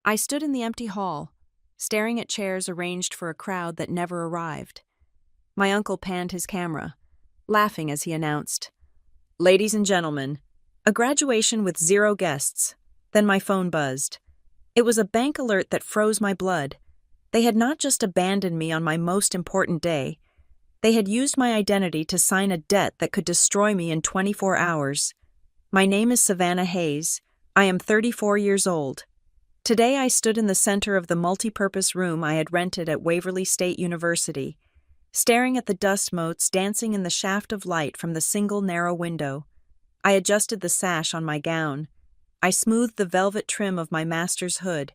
I stood in the empty hall, staring at chairs arranged for a crowd that never arrived. My uncle panned his camera, laughing as he announced, "Ladies and gentlemen, a graduation with 0 guests." Then my phone buzzed. It was a bank alert that froze my blood. They had not just abandoned me on my most important day. They had used my identity to sign a debt that could destroy me in 24 hours. My name is Savannah Hayes. I am 34 years old. Today I stood in the center of the multi-purpose room I had rented at Waverly State University, staring at the dust motes dancing in the shaft of light from the single narrow window. I adjusted the sash on my gown. I smoothed the velvet trim of my master's hood.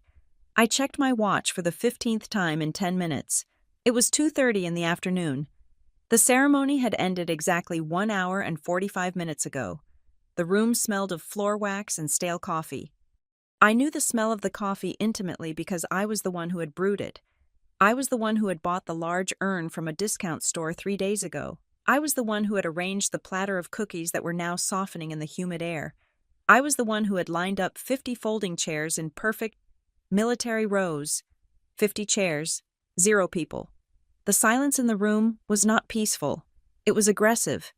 I checked my watch for the 15th time in 10 minutes. It was 2:30 in the afternoon. The ceremony had ended exactly 1 hour and 45 minutes ago. The room smelled of floor wax and stale coffee. I knew the smell of the coffee intimately because I was the one who had brewed it. I was the one who had bought the large urn from a discount store 3 days ago. I was the one who had arranged the platter of cookies that were now softening in the humid air. I was the one who had lined up 50 folding chairs in perfect military rows. 50 chairs, 0 people. The silence in the room was not peaceful. It was aggressive.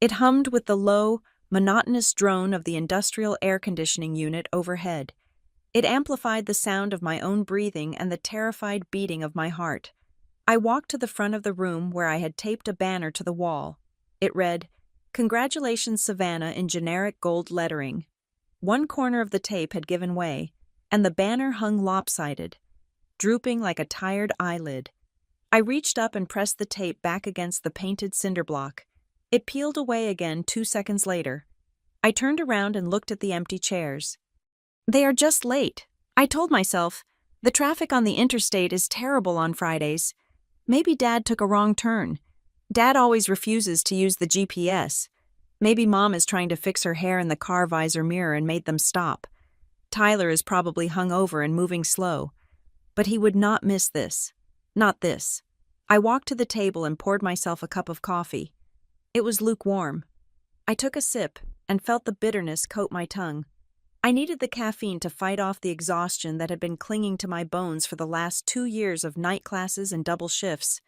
It hummed with the low, monotonous drone of the industrial air conditioning unit overhead. It amplified the sound of my own breathing and the terrified beating of my heart. I walked to the front of the room where I had taped a banner to the wall. It read, "Congratulations, Savannah," in generic gold lettering. One corner of the tape had given way, and the banner hung lopsided, drooping like a tired eyelid. I reached up and pressed the tape back against the painted cinder block. It peeled away again 2 seconds later. I turned around and looked at the empty chairs. They are just late. I told myself, the traffic on the interstate is terrible on Fridays. Maybe Dad took a wrong turn. Dad always refuses to use the GPS. Maybe Mom is trying to fix her hair in the car visor mirror and made them stop. Tyler is probably hungover and moving slow. But he would not miss this. Not this. I walked to the table and poured myself a cup of coffee. It was lukewarm. I took a sip and felt the bitterness coat my tongue. I needed the caffeine to fight off the exhaustion that had been clinging to my bones for the last 2 years of night classes and double shifts.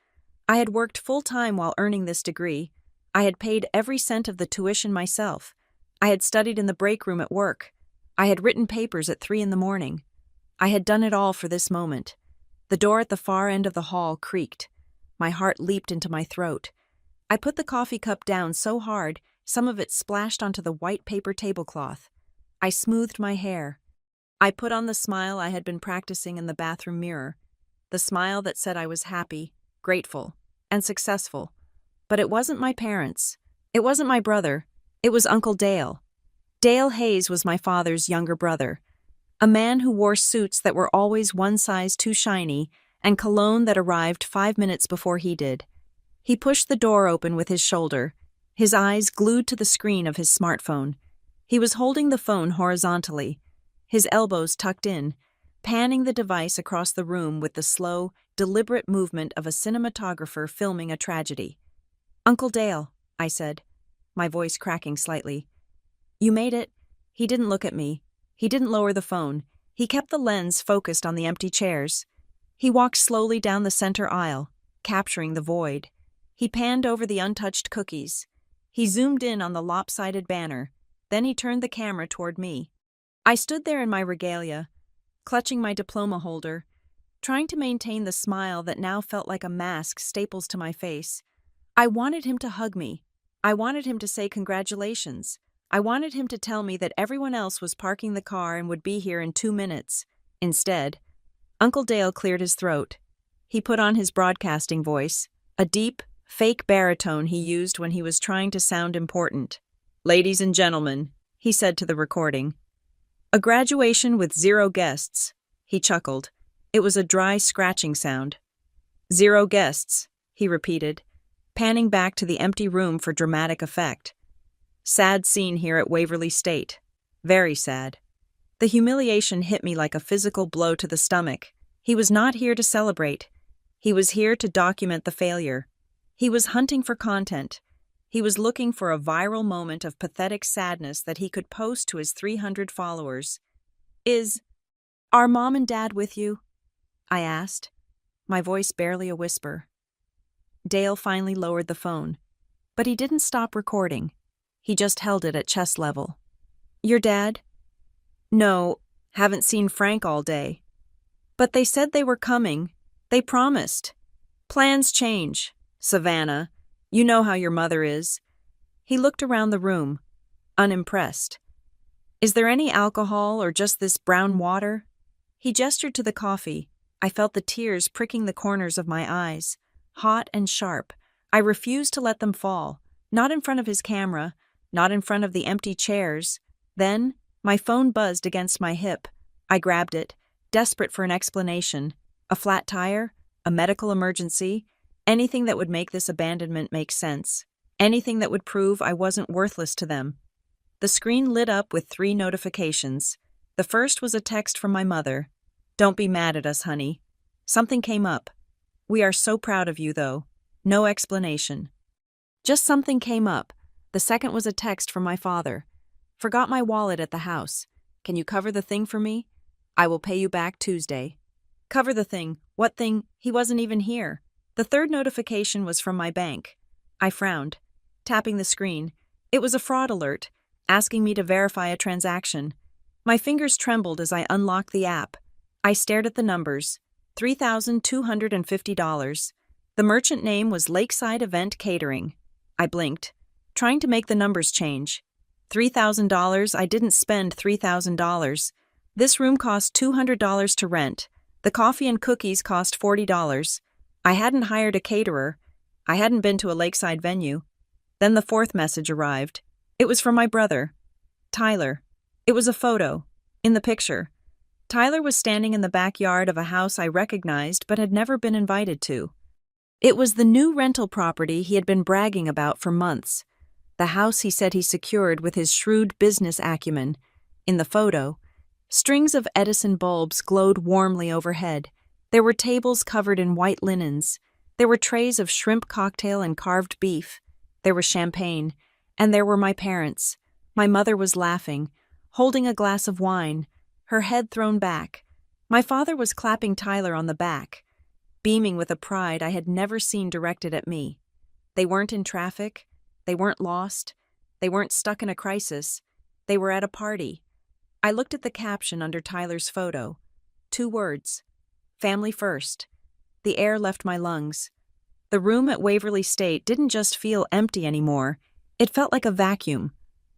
I had worked full-time while earning this degree. I had paid every cent of the tuition myself. I had studied in the break room at work. I had written papers at 3 in the morning. I had done it all for this moment. The door at the far end of the hall creaked. My heart leaped into my throat. I put the coffee cup down so hard, some of it splashed onto the white paper tablecloth. I smoothed my hair. I put on the smile I had been practicing in the bathroom mirror, the smile that said I was happy, grateful, and successful. But it wasn't my parents. It wasn't my brother. It was Uncle Dale. Dale Hayes was my father's younger brother, a man who wore suits that were always one size too shiny and cologne that arrived 5 minutes before he did. He pushed the door open with his shoulder, his eyes glued to the screen of his smartphone. He was holding the phone horizontally, his elbows tucked in, panning the device across the room with the slow, deliberate movement of a cinematographer filming a tragedy. "Uncle Dale," I said, my voice cracking slightly. "You made it." He didn't look at me. He didn't lower the phone. He kept the lens focused on the empty chairs. He walked slowly down the center aisle, capturing the void. He panned over the untouched cookies. He zoomed in on the lopsided banner. Then he turned the camera toward me. I stood there in my regalia, clutching my diploma holder, trying to maintain the smile that now felt like a mask staples to my face. I wanted him to hug me. I wanted him to say congratulations. I wanted him to tell me that everyone else was parking the car and would be here in 2 minutes. Instead, Uncle Dale cleared his throat. He put on his broadcasting voice, a deep, fake baritone he used when he was trying to sound important. "Ladies and gentlemen," he said to the recording. "A graduation with 0 guests." He chuckled. It was a dry scratching sound. "0 guests," he repeated, panning back to the empty room for dramatic effect. "Sad scene here at Waverly State. Very sad." The humiliation hit me like a physical blow to the stomach. He was not here to celebrate. He was here to document the failure. He was hunting for content. He was looking for a viral moment of pathetic sadness that he could post to his 300 followers. Are Mom and Dad with you? I asked, my voice barely a whisper. Dale finally lowered the phone, but he didn't stop recording. He just held it at chest level. Your dad? No, haven't seen Frank all day. But they said they were coming. They promised. Plans change, Savannah. You know how your mother is. He looked around the room, unimpressed. Is there any alcohol or just this brown water? He gestured to the coffee. I felt the tears pricking the corners of my eyes, hot and sharp. I refused to let them fall, not in front of his camera, not in front of the empty chairs. Then, my phone buzzed against my hip. I grabbed it, desperate for an explanation. A flat tire? A medical emergency? Anything that would make this abandonment make sense. Anything that would prove I wasn't worthless to them. The screen lit up with 3 notifications. The first was a text from my mother. Don't be mad at us, honey. Something came up. We are so proud of you, though. No explanation. Just something came up. The second was a text from my father. Forgot my wallet at the house. Can you cover the thing for me? I will pay you back Tuesday. Cover the thing. What thing? He wasn't even here. The third notification was from my bank. I frowned, tapping the screen. It was a fraud alert, asking me to verify a transaction. My fingers trembled as I unlocked the app. I stared at the numbers. $3,250. The merchant name was Lakeside Event Catering. I blinked, trying to make the numbers change. $3,000. I didn't spend $3,000. This room cost $200 to rent. The coffee and cookies cost $40. I hadn't hired a caterer. I hadn't been to a lakeside venue. Then the fourth message arrived. It was from my brother, Tyler. It was a photo. In the picture, Tyler was standing in the backyard of a house I recognized but had never been invited to. It was the new rental property he had been bragging about for months. The house he said he secured with his shrewd business acumen. In the photo, strings of Edison bulbs glowed warmly overhead. There were tables covered in white linens. There were trays of shrimp cocktail and carved beef. There was champagne. And there were my parents. My mother was laughing, holding a glass of wine, her head thrown back. My father was clapping Tyler on the back, beaming with a pride I had never seen directed at me. They weren't in traffic. They weren't lost. They weren't stuck in a crisis. They were at a party. I looked at the caption under Tyler's photo. 2 words. Family first. The air left my lungs. The room at Waverly State didn't just feel empty anymore. It felt like a vacuum.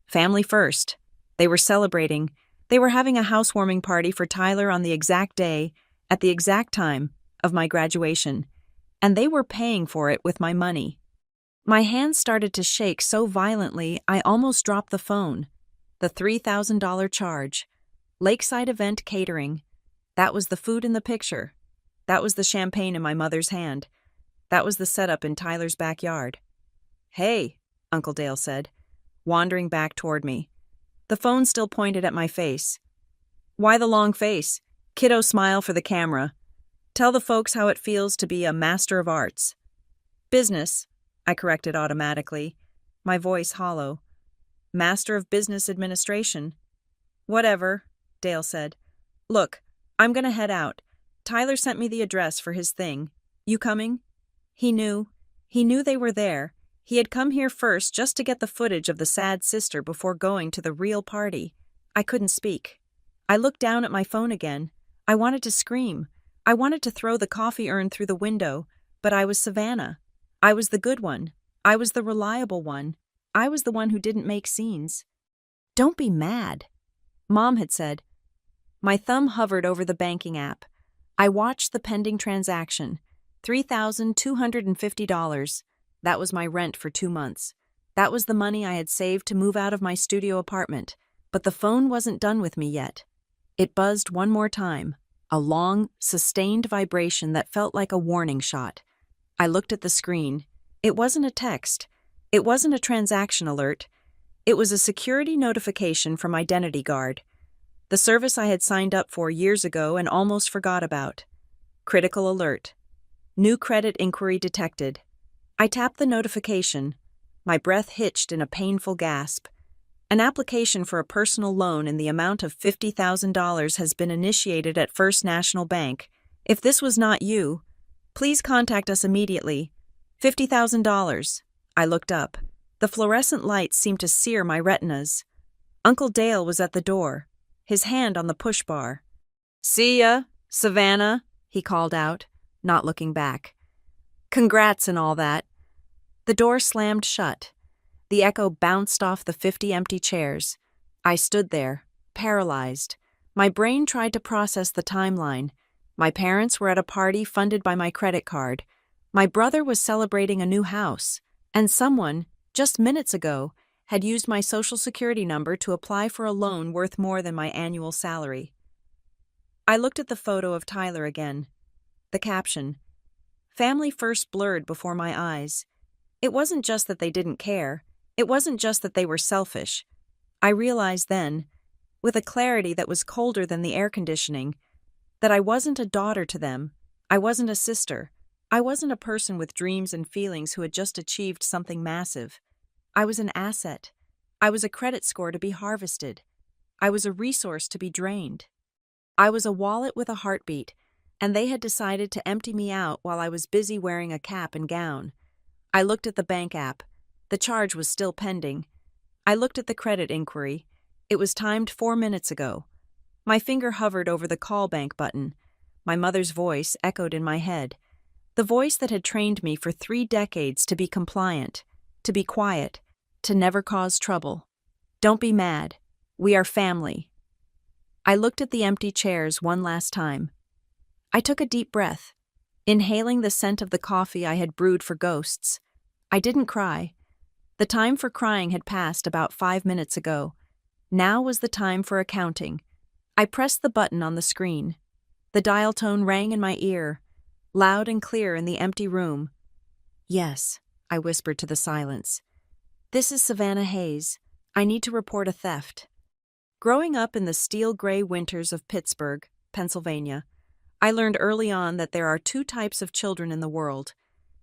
Family first. They were celebrating. They were having a housewarming party for Tyler on the exact day, at the exact time, of my graduation. And they were paying for it with my money. My hands started to shake so violently I almost dropped the phone. The $3,000 charge. Lakeside Event Catering. That was the food in the picture. That was the champagne in my mother's hand. That was the setup in Tyler's backyard. Hey, Uncle Dale said, wandering back toward me. The phone still pointed at my face. Why the long face? Kiddo smile for the camera. Tell the folks how it feels to be a master of arts. Business, I corrected automatically, my voice hollow. Master of Business Administration. Whatever, Dale said. Look, I'm gonna head out. Tyler sent me the address for his thing. You coming? He knew they were there. He had come here first just to get the footage of the sad sister before going to the real party. I couldn't speak. I looked down at my phone again. I wanted to scream. I wanted to throw the coffee urn through the window, but I was Savannah. I was the good one. I was the reliable one. I was the one who didn't make scenes. Don't be mad, Mom had said. My thumb hovered over the banking app. I watched the pending transaction. $3,250. That was my rent for 2 months. That was the money I had saved to move out of my studio apartment. But the phone wasn't done with me yet. It buzzed one more time, a long, sustained vibration that felt like a warning shot. I looked at the screen. It wasn't a text. It wasn't a transaction alert. It was a security notification from Identity Guard, the service I had signed up for years ago and almost forgot about. Critical alert. New credit inquiry detected. I tapped the notification. My breath hitched in a painful gasp. An application for a personal loan in the amount of $50,000 has been initiated at First National Bank. If this was not you, please contact us immediately. $50,000. I looked up. The fluorescent lights seemed to sear my retinas. Uncle Dale was at the door, his hand on the push bar. "See ya, Savannah," he called out, not looking back. "Congrats and all that." The door slammed shut. The echo bounced off the 50 empty chairs. I stood there, paralyzed. My brain tried to process the timeline. My parents were at a party funded by my credit card. My brother was celebrating a new house. And someone, just minutes ago, had used my Social Security number to apply for a loan worth more than my annual salary. I looked at the photo of Tyler again. The caption, "Family First," blurred before my eyes. It wasn't just that they didn't care. It wasn't just that they were selfish. I realized then, with a clarity that was colder than the air conditioning, that I wasn't a daughter to them. I wasn't a sister. I wasn't a person with dreams and feelings who had just achieved something massive. I was an asset. I was a credit score to be harvested. I was a resource to be drained. I was a wallet with a heartbeat, and they had decided to empty me out while I was busy wearing a cap and gown. I looked at the bank app. The charge was still pending. I looked at the credit inquiry. It was timed 4 minutes ago. My finger hovered over the call bank button. My mother's voice echoed in my head. The voice that had trained me for 3 decades to be compliant, to be quiet, to never cause trouble. "Don't be mad. We are family." I looked at the empty chairs one last time. I took a deep breath, inhaling the scent of the coffee I had brewed for ghosts. I didn't cry. The time for crying had passed about 5 minutes ago. Now was the time for accounting. I pressed the button on the screen. The dial tone rang in my ear, loud and clear in the empty room. "Yes," I whispered to the silence. "This is Savannah Hayes. I need to report a theft." Growing up in the steel-gray winters of Pittsburgh, Pennsylvania, I learned early on that there are 2 types of children in the world.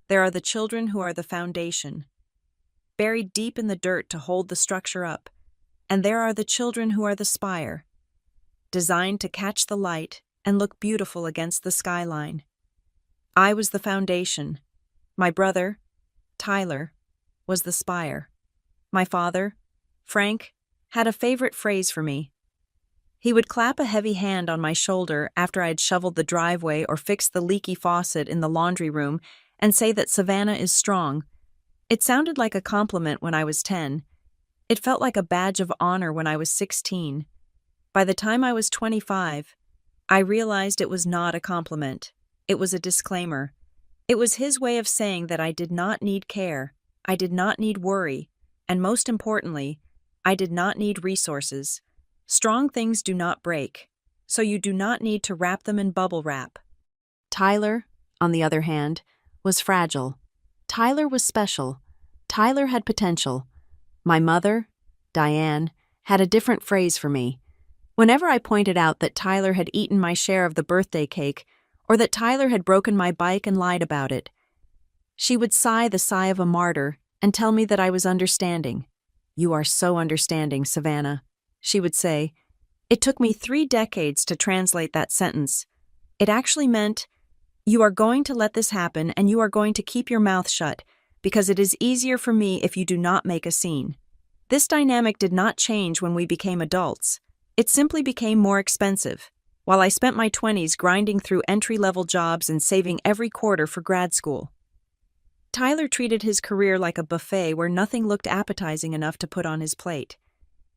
There are the children who are the foundation, buried deep in the dirt to hold the structure up, and there are the children who are the spire, designed to catch the light and look beautiful against the skyline. I was the foundation. My brother, Tyler, was the spire. My father, Frank, had a favorite phrase for me. He would clap a heavy hand on my shoulder after I had shoveled the driveway or fixed the leaky faucet in the laundry room and say that Savannah is strong. It sounded like a compliment when I was 10. It felt like a badge of honor when I was 16. By the time I was 25, I realized it was not a compliment. It was a disclaimer. It was his way of saying that I did not need care, I did not need worry, and most importantly, I did not need resources. Strong things do not break, so you do not need to wrap them in bubble wrap. Tyler, on the other hand, was fragile. Tyler was special. Tyler had potential. My mother, Diane, had a different phrase for me. Whenever I pointed out that Tyler had eaten my share of the birthday cake, or that Tyler had broken my bike and lied about it, she would sigh the sigh of a martyr and tell me that I was understanding. "You are so understanding, Savannah," she would say. It took me 3 decades to translate that sentence. It actually meant, "You are going to let this happen and you are going to keep your mouth shut, because it is easier for me if you do not make a scene." This dynamic did not change when we became adults. It simply became more expensive. While I spent my 20s grinding through entry-level jobs and saving every quarter for grad school, Tyler treated his career like a buffet where nothing looked appetizing enough to put on his plate.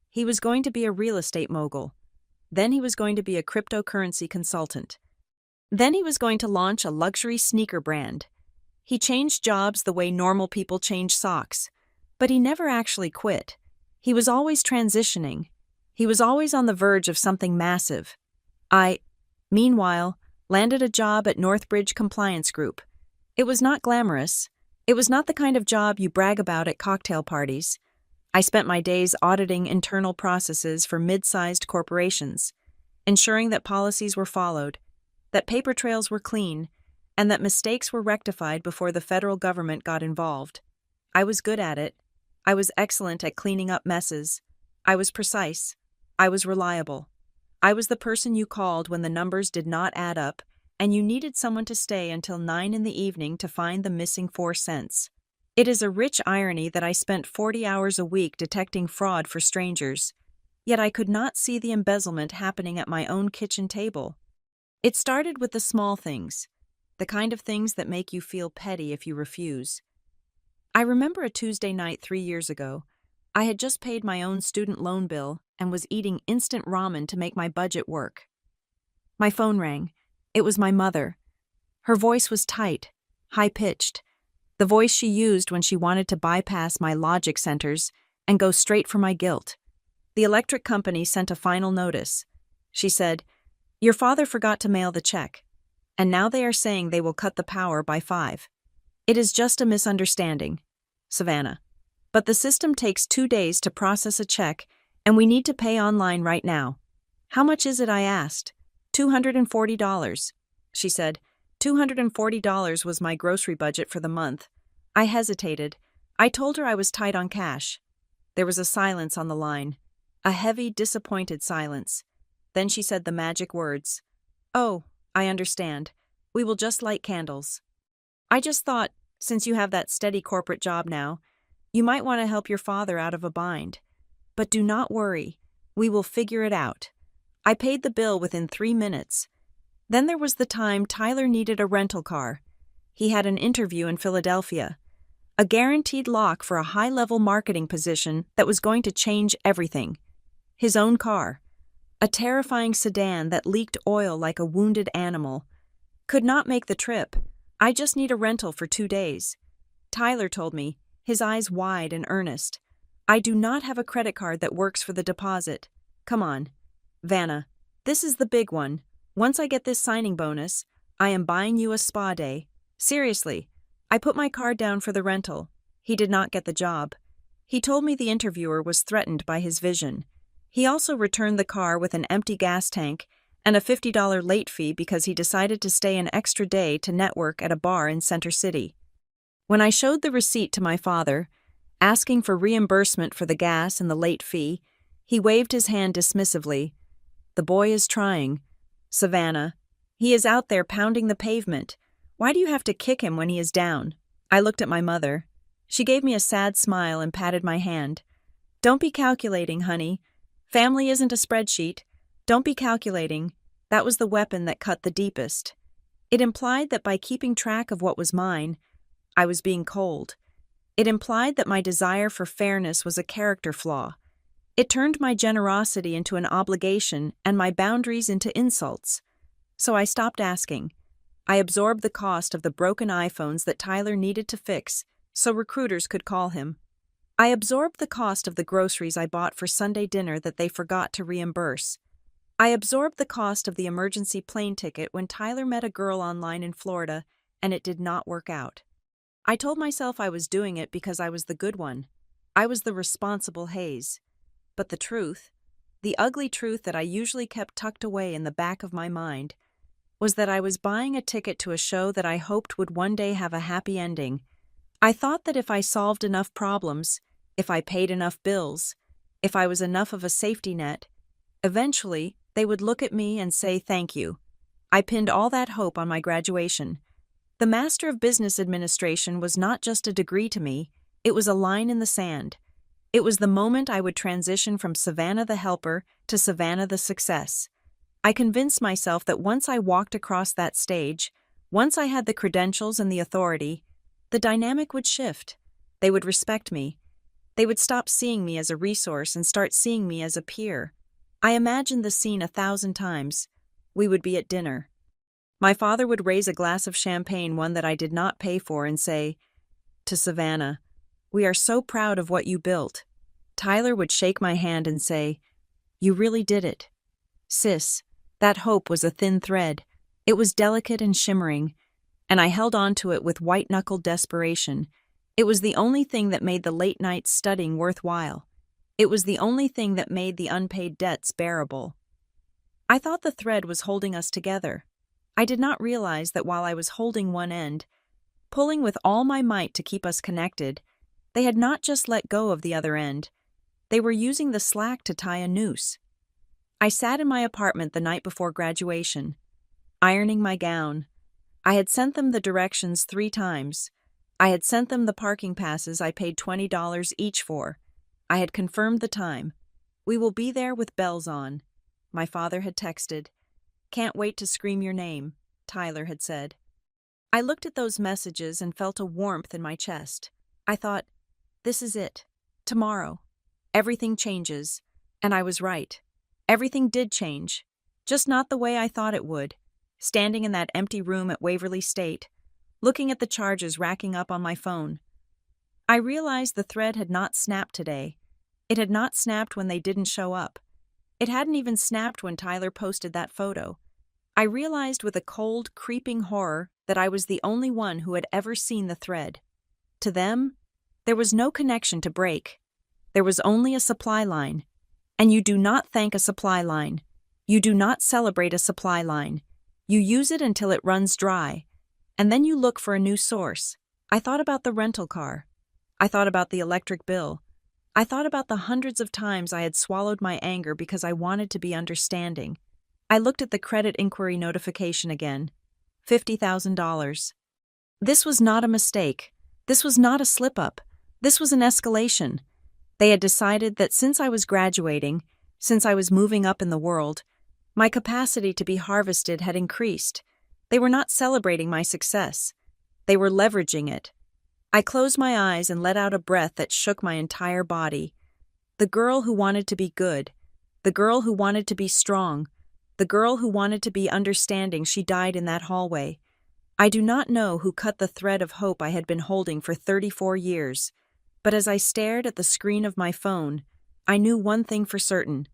He was going to be a real estate mogul. Then he was going to be a cryptocurrency consultant. Then he was going to launch a luxury sneaker brand. He changed jobs the way normal people change socks. But he never actually quit. He was always transitioning. He was always on the verge of something massive. I, meanwhile, landed a job at Northbridge Compliance Group. It was not glamorous. It was not the kind of job you brag about at cocktail parties. I spent my days auditing internal processes for mid-sized corporations, ensuring that policies were followed, that paper trails were clean, and that mistakes were rectified before the federal government got involved. I was good at it. I was excellent at cleaning up messes. I was precise. I was reliable. I was the person you called when the numbers did not add up and you needed someone to stay until 9 in the evening to find the missing 4 cents. It is a rich irony that I spent 40 hours a week detecting fraud for strangers, yet I could not see the embezzlement happening at my own kitchen table. It started with the small things, the kind of things that make you feel petty if you refuse. I remember a Tuesday night 3 years ago. I had just paid my own student loan bill and was eating instant ramen to make my budget work. My phone rang. It was my mother. Her voice was tight, high-pitched, the voice she used when she wanted to bypass my logic centers and go straight for my guilt. The electric company sent a final notice. She said, "Your father forgot to mail the check, and now they are saying they will cut the power by 5. It is just a misunderstanding, Savannah. But the system takes 2 days to process a check, and we need to pay online right now." "How much is it?" I asked. $240. She said, $240 was my grocery budget for the month. I hesitated. I told her I was tight on cash. There was a silence on the line. A heavy, disappointed silence. Then she said the magic words. "Oh, I understand. We will just light candles." I just thought, since you have that steady corporate job now, you might want to help your father out of a bind. But do not worry. We will figure it out. I paid the bill within 3 minutes. Then there was the time Tyler needed a rental car. He had an interview in Philadelphia. A guaranteed lock for a high-level marketing position that was going to change everything. His own car. A terrifying sedan that leaked oil like a wounded animal. Could not make the trip. I just need a rental for 2 days. Tyler told me, his eyes wide and earnest. "I do not have a credit card that works for the deposit. Come on. Vanna, this is the big one. Once I get this signing bonus, I am buying you a spa day. Seriously." I put my card down for the rental. He did not get the job. He told me the interviewer was threatened by his vision. He also returned the car with an empty gas tank and a $50 late fee because he decided to stay an extra day to network at a bar in Center City. When I showed the receipt to my father, asking for reimbursement for the gas and the late fee, he waved his hand dismissively. "The boy is trying. Savannah, he is out there pounding the pavement. Why do you have to kick him when he is down?" I looked at my mother. She gave me a sad smile and patted my hand. "Don't be calculating, honey. Family isn't a spreadsheet. Don't be calculating." That was the weapon that cut the deepest. It implied that by keeping track of what was mine, I was being cold. It implied that my desire for fairness was a character flaw. It turned my generosity into an obligation and my boundaries into insults. So I stopped asking. I absorbed the cost of the broken iPhones that Tyler needed to fix so recruiters could call him. I absorbed the cost of the groceries I bought for Sunday dinner that they forgot to reimburse. I absorbed the cost of the emergency plane ticket when Tyler met a girl online in Florida and it did not work out. I told myself I was doing it because I was the good one. I was the responsible Hayes. But the truth, the ugly truth that I usually kept tucked away in the back of my mind, was that I was buying a ticket to a show that I hoped would one day have a happy ending. I thought that if I solved enough problems, if I paid enough bills, if I was enough of a safety net, eventually they would look at me and say thank you. I pinned all that hope on my graduation. The Master of Business Administration was not just a degree to me, it was a line in the sand. It was the moment I would transition from Savannah the helper to Savannah the success. I convinced myself that once I walked across that stage, once I had the credentials and the authority, the dynamic would shift. They would respect me. They would stop seeing me as a resource and start seeing me as a peer. I imagined the scene 1,000 times. We would be at dinner. My father would raise a glass of champagne, one that I did not pay for, and say, "To Savannah, we are so proud of what you built." Tyler would shake my hand and say, "You really did it. Sis." That hope was a thin thread. It was delicate and shimmering, and I held on to it with white-knuckled desperation. It was the only thing that made the late-night studying worthwhile. It was the only thing that made the unpaid debts bearable. I thought the thread was holding us together. I did not realize that while I was holding one end, pulling with all my might to keep us connected, they had not just let go of the other end. They were using the slack to tie a noose. I sat in my apartment the night before graduation, ironing my gown. I had sent them the directions 3 times. I had sent them the parking passes I paid $20 each for. I had confirmed the time. "We will be there with bells on." My father had texted. "Can't wait to scream your name," Tyler had said. I looked at those messages and felt a warmth in my chest. I thought, this is it. Tomorrow. Everything changes. And I was right. Everything did change. Just not the way I thought it would. Standing in that empty room at Waverly State, looking at the charges racking up on my phone. I realized the thread had not snapped today. It had not snapped when they didn't show up. It hadn't even snapped when Tyler posted that photo. I realized with a cold, creeping horror that I was the only one who had ever seen the thread. To them, there was no connection to break. There was only a supply line. And you do not thank a supply line. You do not celebrate a supply line. You use it until it runs dry. And then you look for a new source. I thought about the rental car. I thought about the electric bill. I thought about the hundreds of times I had swallowed my anger because I wanted to be understanding. I looked at the credit inquiry notification again. $50,000. This was not a mistake. This was not a slip-up. This was an escalation. They had decided that since I was graduating, since I was moving up in the world, my capacity to be harvested had increased. They were not celebrating my success. They were leveraging it. I closed my eyes and let out a breath that shook my entire body. The girl who wanted to be good. The girl who wanted to be strong. The girl who wanted to be understanding, she died in that hallway. I do not know who cut the thread of hope I had been holding for 34 years, but as I stared at the screen of my phone, I knew one thing for certain.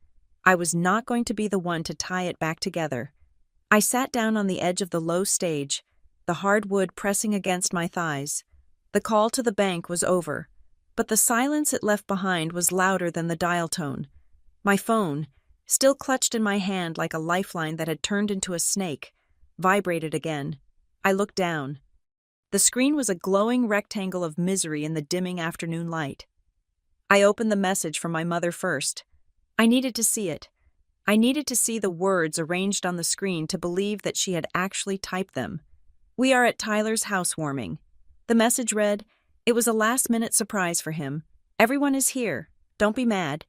I was not going to be the one to tie it back together. I sat down on the edge of the low stage, the hard wood pressing against my thighs. The call to the bank was over, but the silence it left behind was louder than the dial tone. My phone, still clutched in my hand like a lifeline that had turned into a snake, vibrated again. I looked down. The screen was a glowing rectangle of misery in the dimming afternoon light. I opened the message from my mother first. I needed to see it. I needed to see the words arranged on the screen to believe that she had actually typed them. "We are at Tyler's housewarming." The message read, "It was a last-minute surprise for him. Everyone is here. Don't be mad.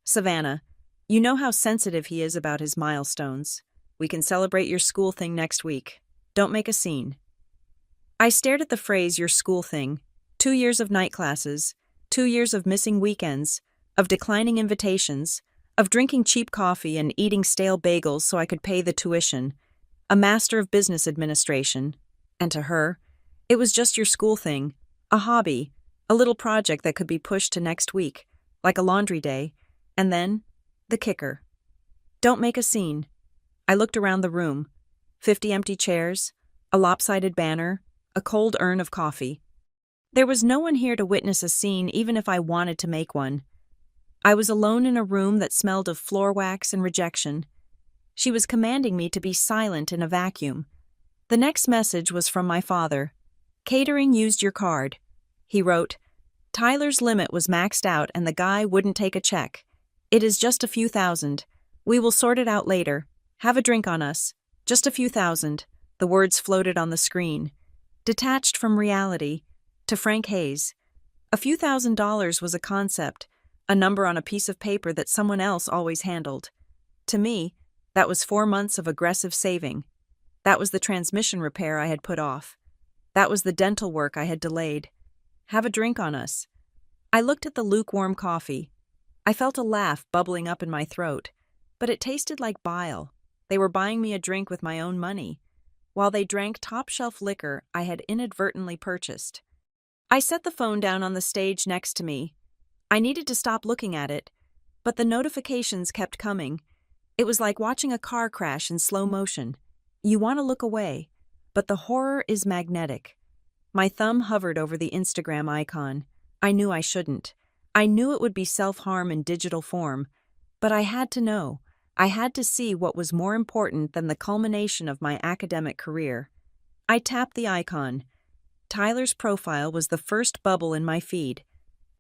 Savannah, you know how sensitive he is about his milestones. We can celebrate your school thing next week. Don't make a scene." I stared at the phrase "your school thing." 2 years of night classes, 2 years of missing weekends, of declining invitations, of drinking cheap coffee and eating stale bagels so I could pay the tuition, a master of business administration. And to her, it was just your school thing, a hobby, a little project that could be pushed to next week, like a laundry day, and then, the kicker. Don't make a scene. I looked around the room. 50 empty chairs, a lopsided banner, a cold urn of coffee. There was no one here to witness a scene even if I wanted to make one. I was alone in a room that smelled of floor wax and rejection. She was commanding me to be silent in a vacuum. The next message was from my father. "Catering used your card." He wrote, "Tyler's limit was maxed out and the guy wouldn't take a check. It is just a few thousand. We will sort it out later. Have a drink on us. Just a few thousand." The words floated on the screen. Detached from reality. To Frank Hayes. A few $1,000s was a concept, a number on a piece of paper that someone else always handled. To me, that was 4 months of aggressive saving. That was the transmission repair I had put off. That was the dental work I had delayed. Have a drink on us. I looked at the lukewarm coffee. I felt a laugh bubbling up in my throat, but it tasted like bile. They were buying me a drink with my own money, while they drank top-shelf liquor I had inadvertently purchased. I set the phone down on the stage next to me. I needed to stop looking at it, but the notifications kept coming. It was like watching a car crash in slow motion. You want to look away, but the horror is magnetic. My thumb hovered over the Instagram icon. I knew I shouldn't. I knew it would be self-harm in digital form, but I had to know. I had to see what was more important than the culmination of my academic career. I tapped the icon. Tyler's profile was the first bubble in my feed.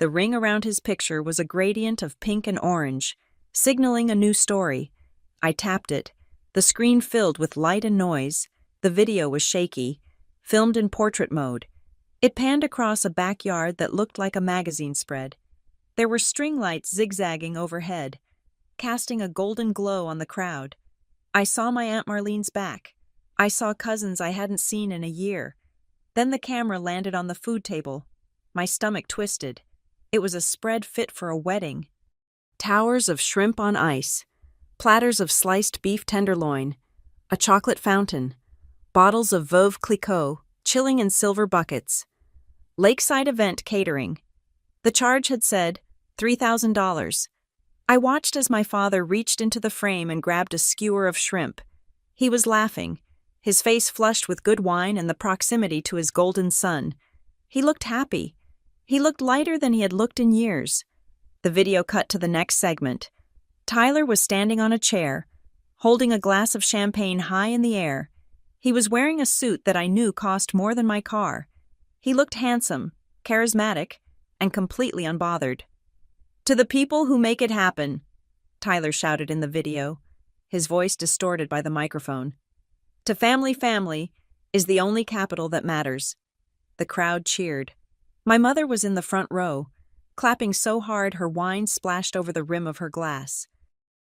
The ring around his picture was a gradient of pink and orange, signaling a new story. I tapped it. The screen filled with light and noise. The video was shaky, filmed in portrait mode. It panned across a backyard that looked like a magazine spread. There were string lights zigzagging overhead, casting a golden glow on the crowd. I saw my Aunt Marlene's back. I saw cousins I hadn't seen in a year. Then the camera landed on the food table. My stomach twisted. It was a spread fit for a wedding. Towers of shrimp on ice, platters of sliced beef tenderloin, a chocolate fountain, bottles of Veuve Clicquot chilling in silver buckets. Lakeside Event Catering. The charge had said $3,000. I watched as my father reached into the frame and grabbed a skewer of shrimp. He was laughing, his face flushed with good wine and the proximity to his golden son. He looked happy. He looked lighter than he had looked in years. The video cut to the next segment. Tyler was standing on a chair, holding a glass of champagne high in the air. He was wearing a suit that I knew cost more than my car. He looked handsome, charismatic, and completely unbothered. "To the people who make it happen," Tyler shouted in the video, his voice distorted by the microphone. "To family is the only capital that matters." The crowd cheered. My mother was in the front row, clapping so hard her wine splashed over the rim of her glass.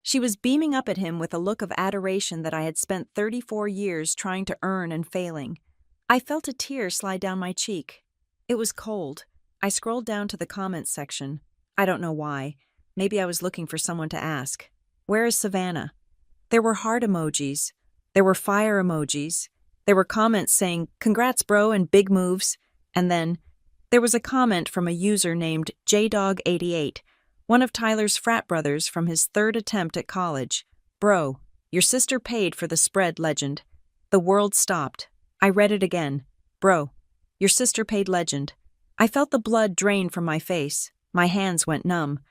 She was beaming up at him with a look of adoration that I had spent 34 years trying to earn and failing. I felt a tear slide down my cheek. It was cold. I scrolled down to the comments section. I don't know why. Maybe I was looking for someone to ask. "Where is Savannah?" There were heart emojis. There were fire emojis. There were comments saying, "Congrats, bro," and "big moves." And then, there was a comment from a user named JDog88, one of Tyler's frat brothers from his third attempt at college. "Bro, your sister paid for the spread, legend." The world stopped. I read it again. "Bro, your sister paid, legend." I felt the blood drain from my face. My hands went numb.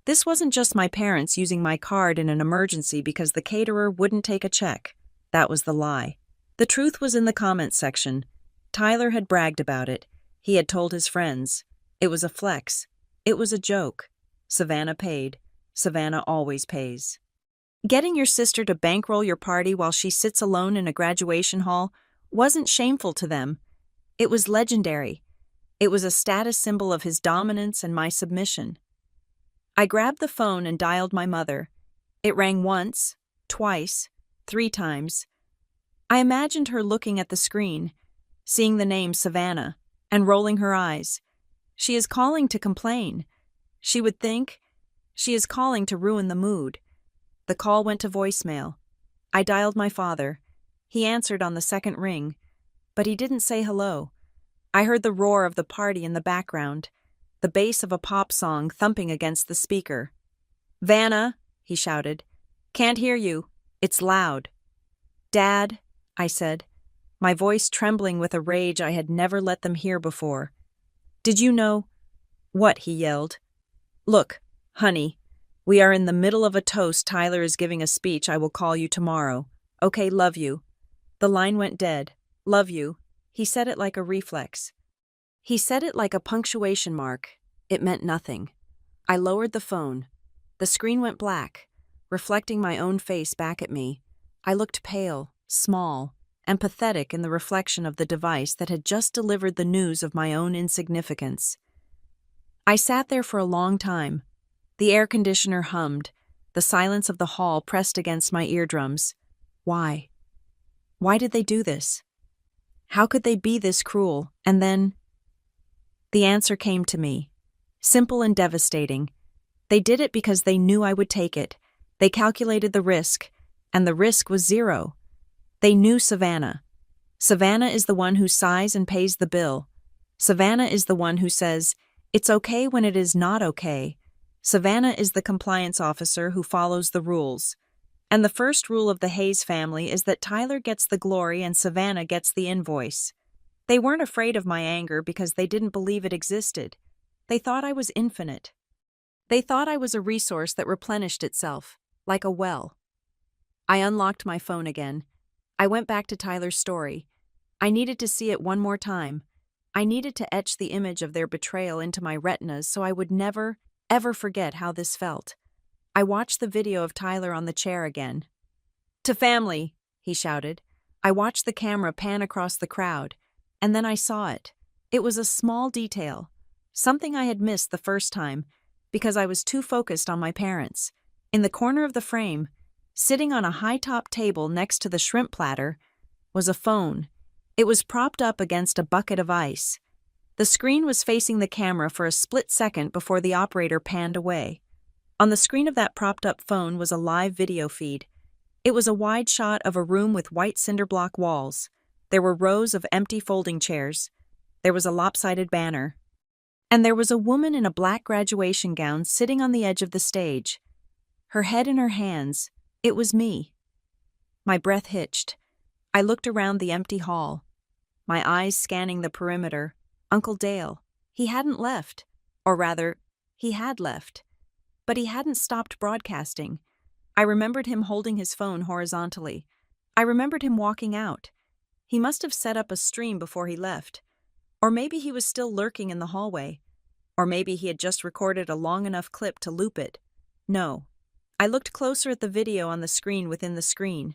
This wasn't just my parents using my card in an emergency because the caterer wouldn't take a check. That was the lie. The truth was in the comments section. Tyler had bragged about it. He had told his friends. It was a flex. It was a joke. Savannah paid. Savannah always pays. Getting your sister to bankroll your party while she sits alone in a graduation hall wasn't shameful to them. It was legendary. It was a status symbol of his dominance and my submission. I grabbed the phone and dialed my mother. It rang once, twice, 3 times. I imagined her looking at the screen, seeing the name Savannah, and rolling her eyes. She is calling to complain. She would think, she is calling to ruin the mood. The call went to voicemail. I dialed my father. He answered on the second ring, but he didn't say hello. I heard the roar of the party in the background, the bass of a pop song thumping against the speaker. "Vanna," he shouted. "Can't hear you. It's loud." "Dad," I said, my voice trembling with a rage I had never let them hear before. "Did you know—" "What?" he yelled. "Look, honey, we are in the middle of a toast. Tyler is giving a speech. I will call you tomorrow. Okay, love you." The line went dead. "Love you." He said it like a reflex. He said it like a punctuation mark. It meant nothing. I lowered the phone. The screen went black, reflecting my own face back at me. I looked pale, small, and pathetic in the reflection of the device that had just delivered the news of my own insignificance. I sat there for a long time. The air conditioner hummed. The silence of the hall pressed against my eardrums. Why? Why did they do this? How could they be this cruel? And then the answer came to me, simple and devastating. They did it because they knew I would take it. They calculated the risk, and the risk was 0. They knew Savannah. Savannah is the one who sighs and pays the bill. Savannah is the one who says, "It's okay when it is not okay." Savannah is the compliance officer who follows the rules. And the first rule of the Hayes family is that Tyler gets the glory and Savannah gets the invoice. They weren't afraid of my anger because they didn't believe it existed. They thought I was infinite. They thought I was a resource that replenished itself, like a well. I unlocked my phone again. I went back to Tyler's story. I needed to see it one more time. I needed to etch the image of their betrayal into my retinas so I would never, ever forget how this felt. I watched the video of Tyler on the chair again. "To family," he shouted. I watched the camera pan across the crowd, and then I saw it. It was a small detail, something I had missed the first time because I was too focused on my parents. In the corner of the frame, sitting on a high-top table next to the shrimp platter, was a phone. It was propped up against a bucket of ice. The screen was facing the camera for a split second before the operator panned away. On the screen of that propped-up phone was a live video feed. It was a wide shot of a room with white cinder block walls. There were rows of empty folding chairs. There was a lopsided banner. And there was a woman in a black graduation gown sitting on the edge of the stage. Her head in her hands. It was me. My breath hitched. I looked around the empty hall, my eyes scanning the perimeter. Uncle Dale. He hadn't left. Or rather, he had left. But he hadn't stopped broadcasting. I remembered him holding his phone horizontally. I remembered him walking out. He must have set up a stream before he left. Or maybe he was still lurking in the hallway. Or maybe he had just recorded a long enough clip to loop it. No. I looked closer at the video on the screen within the screen.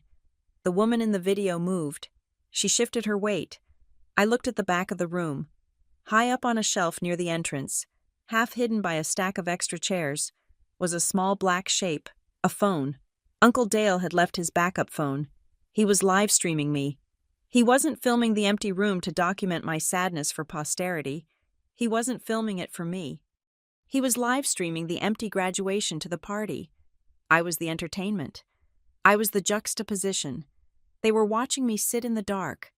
The woman in the video moved. She shifted her weight. I looked at the back of the room. High up on a shelf near the entrance, half hidden by a stack of extra chairs, was a small black shape, a phone. Uncle Dale had left his backup phone. He was live streaming me. He wasn't filming the empty room to document my sadness for posterity. He wasn't filming it for me. He was live streaming the empty graduation to the party. I was the entertainment. I was the juxtaposition. They were watching me sit in the dark,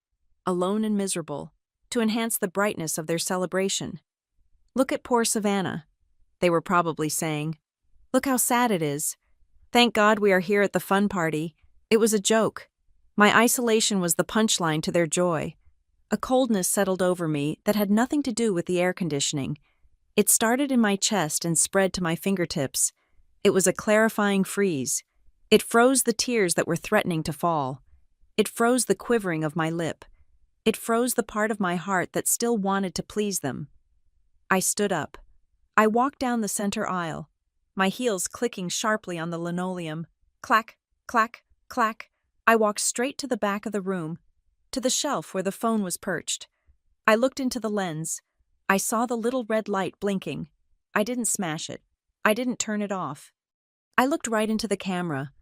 alone and miserable, to enhance the brightness of their celebration. "Look at poor Savannah," they were probably saying. "Look how sad it is. Thank God we are here at the fun party. It was a joke." My isolation was the punchline to their joy. A coldness settled over me that had nothing to do with the air conditioning. It started in my chest and spread to my fingertips. It was a clarifying freeze. It froze the tears that were threatening to fall. It froze the quivering of my lip. It froze the part of my heart that still wanted to please them. I stood up. I walked down the center aisle, my heels clicking sharply on the linoleum. Clack, clack, clack. I walked straight to the back of the room, to the shelf where the phone was perched. I looked into the lens. I saw the little red light blinking. I didn't smash it. I didn't turn it off. I looked right into the camera,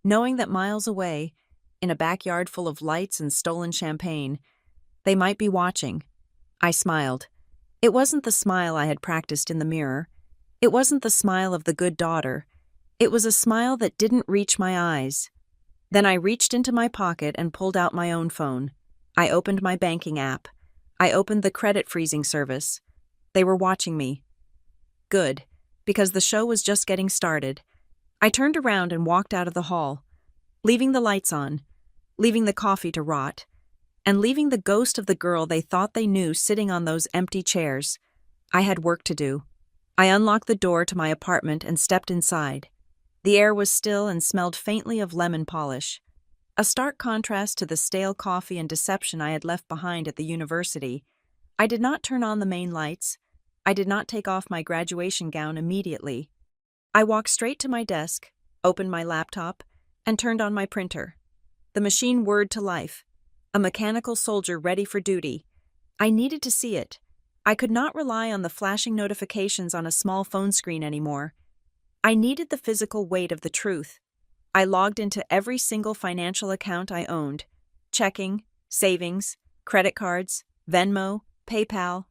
knowing that miles away, in a backyard full of lights and stolen champagne, they might be watching. I smiled. It wasn't the smile I had practiced in the mirror. It wasn't the smile of the good daughter. It was a smile that didn't reach my eyes. Then I reached into my pocket and pulled out my own phone. I opened my banking app. I opened the credit freezing service. They were watching me. Good, because the show was just getting started. I turned around and walked out of the hall, leaving the lights on, leaving the coffee to rot, and leaving the ghost of the girl they thought they knew sitting on those empty chairs. I had work to do. I unlocked the door to my apartment and stepped inside. The air was still and smelled faintly of lemon polish. A stark contrast to the stale coffee and deception I had left behind at the university. I did not turn on the main lights. I did not take off my graduation gown immediately. I walked straight to my desk, opened my laptop, and turned on my printer. The machine whirred to life. A mechanical soldier ready for duty. I needed to see it. I could not rely on the flashing notifications on a small phone screen anymore. I needed the physical weight of the truth. I logged into every single financial account I owned: checking, savings, credit cards, Venmo, PayPal.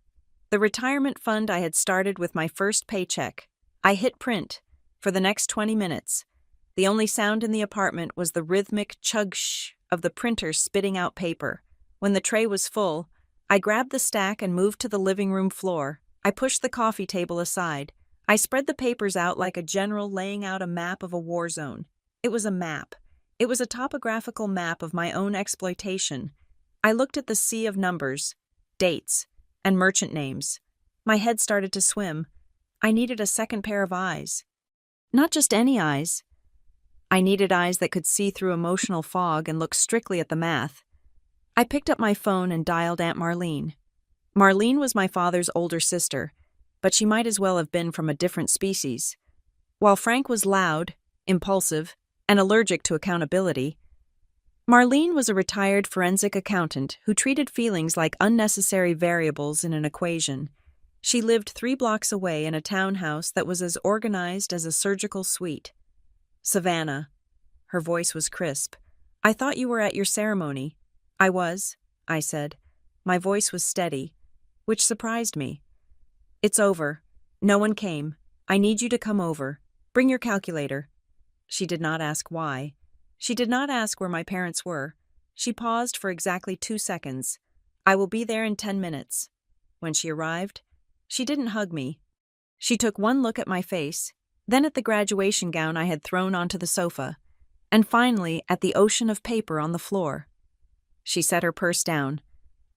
The retirement fund I had started with my first paycheck. I hit print. For the next 20 minutes, the only sound in the apartment was the rhythmic chug-sh of the printer spitting out paper. When the tray was full, I grabbed the stack and moved to the living room floor. I pushed the coffee table aside. I spread the papers out like a general laying out a map of a war zone. It was a map. It was a topographical map of my own exploitation. I looked at the sea of numbers, dates, and merchant names. My head started to swim. I needed a second pair of eyes. Not just any eyes. I needed eyes that could see through emotional fog and look strictly at the math. I picked up my phone and dialed Aunt Marlene. Marlene was my father's older sister, but she might as well have been from a different species. While Frank was loud, impulsive, and allergic to accountability, Marlene was a retired forensic accountant who treated feelings like unnecessary variables in an equation. She lived 3 blocks away in a townhouse that was as organized as a surgical suite. "Savannah." Her voice was crisp. "I thought you were at your ceremony." "I was," I said. My voice was steady, which surprised me. "It's over. No one came. I need you to come over. Bring your calculator." She did not ask why. She did not ask where my parents were. She paused for exactly 2 seconds. "I will be there in 10 minutes. When she arrived, she didn't hug me. She took one look at my face, then at the graduation gown I had thrown onto the sofa, and finally at the ocean of paper on the floor. She set her purse down,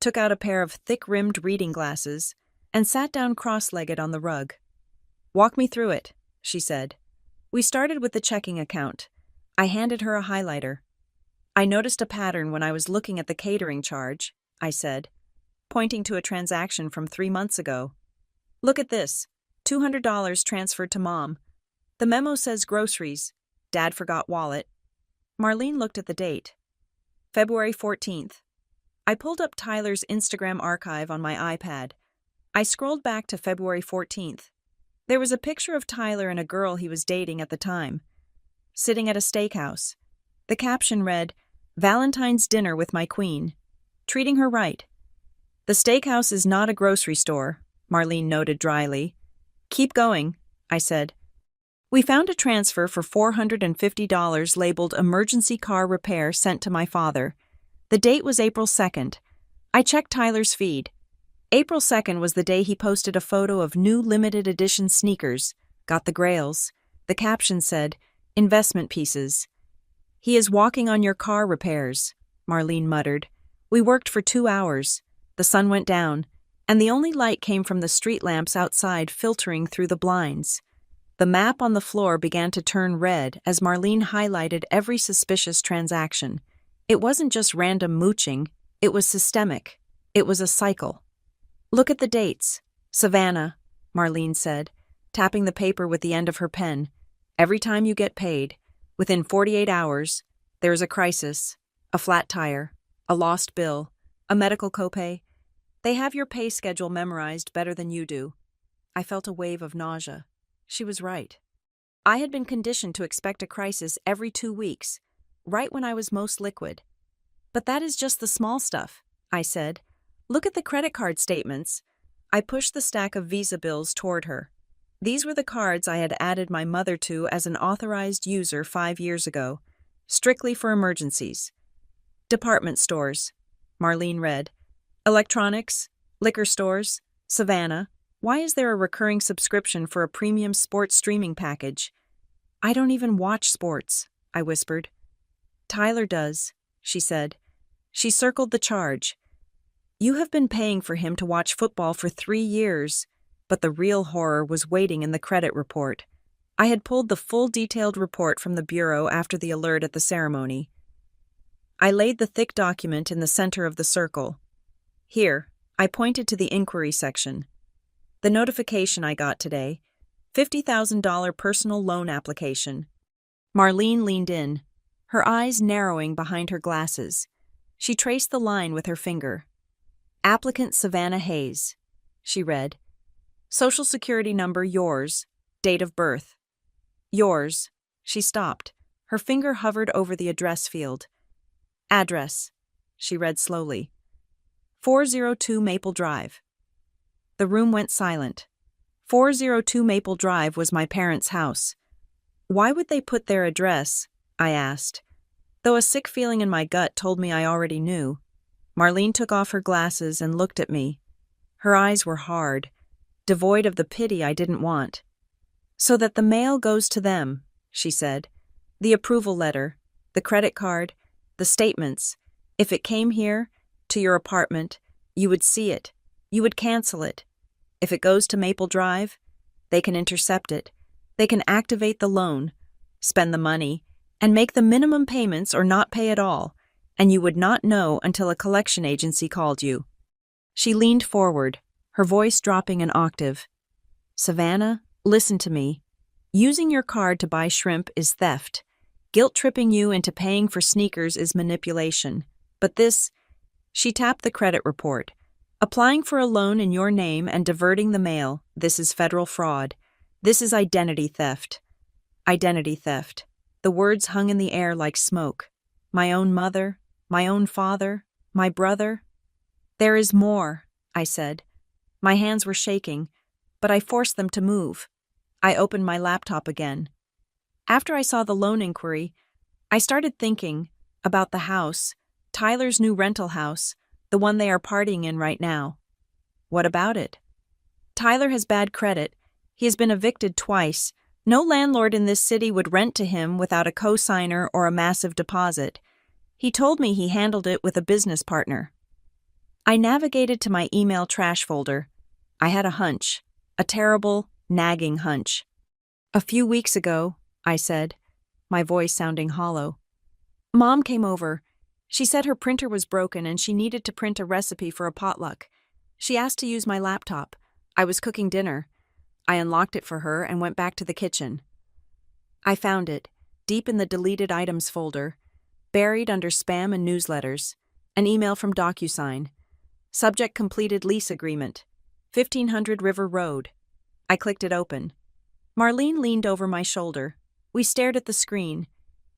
took out a pair of thick-rimmed reading glasses, and sat down cross-legged on the rug. "Walk me through it," she said. We started with the checking account. I handed her a highlighter. "I noticed a pattern when I was looking at the catering charge," I said, pointing to a transaction from 3 months ago. "Look at this. $200 transferred to Mom. The memo says groceries. Dad forgot wallet." Marlene looked at the date. February 14th. I pulled up Tyler's Instagram archive on my iPad. I scrolled back to February 14th. There was a picture of Tyler and a girl he was dating at the time, sitting at a steakhouse. The caption read, "Valentine's dinner with my queen. Treating her right." "The steakhouse is not a grocery store," Marlene noted dryly. "Keep going," I said. We found a transfer for $450 labeled emergency car repair sent to my father. The date was April 2nd. I checked Tyler's feed. April 2nd was the day he posted a photo of new limited edition sneakers, got the grails. The caption said, "Investment pieces." "He is walking on your car repairs," Marlene muttered. "We worked for 2 hours. The sun went down, and the only light came from the street lamps outside filtering through the blinds." The map on the floor began to turn red as Marlene highlighted every suspicious transaction. It wasn't just random mooching, it was systemic. It was a cycle. "Look at the dates. Savannah," Marlene said, tapping the paper with the end of her pen. "Every time you get paid, within 48 hours, there is a crisis, a flat tire, a lost bill, a medical copay. They have your pay schedule memorized better than you do." I felt a wave of nausea. She was right. I had been conditioned to expect a crisis every 2 weeks, right when I was most liquid. "But that is just the small stuff," I said. "Look at the credit card statements." I pushed the stack of Visa bills toward her. These were the cards I had added my mother to as an authorized user 5 years ago, strictly for emergencies. "Department stores," Marlene read. "Electronics, liquor stores, Savannah. Why is there a recurring subscription for a premium sports streaming package?" "I don't even watch sports," I whispered. "Tyler does," she said. She circled the charge. "You have been paying for him to watch football for 3 years." But the real horror was waiting in the credit report. I had pulled the full detailed report from the bureau after the alert at the ceremony. I laid the thick document in the center of the circle. "Here," I pointed to the inquiry section. "The notification I got today. $50,000 personal loan application." Marlene leaned in, her eyes narrowing behind her glasses. She traced the line with her finger. "Applicant Savannah Hayes," she read. "Social Security number yours. Date of birth." "Yours." She stopped. Her finger hovered over the address field. "Address," she read slowly. 402 Maple Drive. The room went silent. 402 Maple Drive was my parents' house. Why would they put their address? I asked, though a sick feeling in my gut told me I already knew. Marlene took off her glasses and looked at me. Her eyes were hard, devoid of the pity I didn't want. "So that the mail goes to them," she said. "The approval letter, the credit card, the statements. If it came here, to your apartment, you would see it. You would cancel it. If it goes to Maple Drive, they can intercept it. They can activate the loan, spend the money, and make the minimum payments or not pay at all, and you would not know until a collection agency called you." She leaned forward, her voice dropping an octave. Savannah, listen to me. Using your card to buy shrimp is theft. Guilt-tripping you into paying for sneakers is manipulation. But this, she tapped the credit report. Applying for a loan in your name and diverting the mail, this is federal fraud. This is identity theft. Identity theft. The words hung in the air like smoke. My own mother, my own father, my brother. There is more, I said. My hands were shaking, but I forced them to move. I opened my laptop again. After I saw the loan inquiry, I started thinking about the house, Tyler's new rental house, the one they are partying in right now. What about it? Tyler has bad credit. He has been evicted twice. No landlord in this city would rent to him without a co-signer or a massive deposit. He told me he handled it with a business partner. I navigated to my email trash folder. I had a hunch, a terrible, nagging hunch. A few weeks ago, I said, my voice sounding hollow. Mom came over. She said her printer was broken and she needed to print a recipe for a potluck. She asked to use my laptop. I was cooking dinner. I unlocked it for her and went back to the kitchen. I found it, deep in the deleted items folder, buried under spam and newsletters, an email from DocuSign. Subject completed lease agreement, 1500 River Road. I clicked it open. Marlene leaned over my shoulder. We stared at the screen.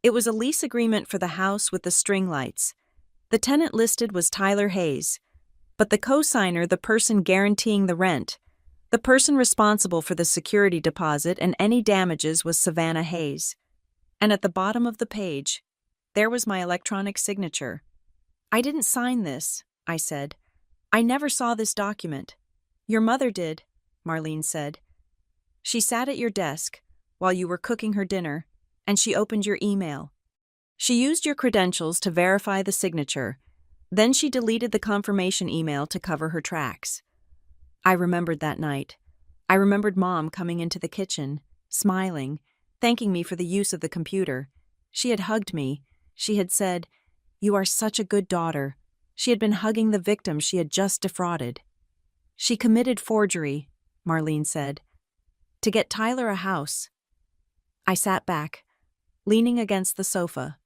It was a lease agreement for the house with the string lights. The tenant listed was Tyler Hayes, but the co-signer, the person guaranteeing the rent, the person responsible for the security deposit and any damages was Savannah Hayes. And at the bottom of the page, there was my electronic signature. I didn't sign this, I said. I never saw this document. Your mother did, Marlene said. She sat at your desk while you were cooking her dinner, and she opened your email. She used your credentials to verify the signature. Then she deleted the confirmation email to cover her tracks. I remembered that night. I remembered Mom coming into the kitchen, smiling, thanking me for the use of the computer. She had hugged me. She had said, "You are such a good daughter." She had been hugging the victim she had just defrauded. She committed forgery, Marlene said, to get Tyler a house. I sat back, leaning against the sofa.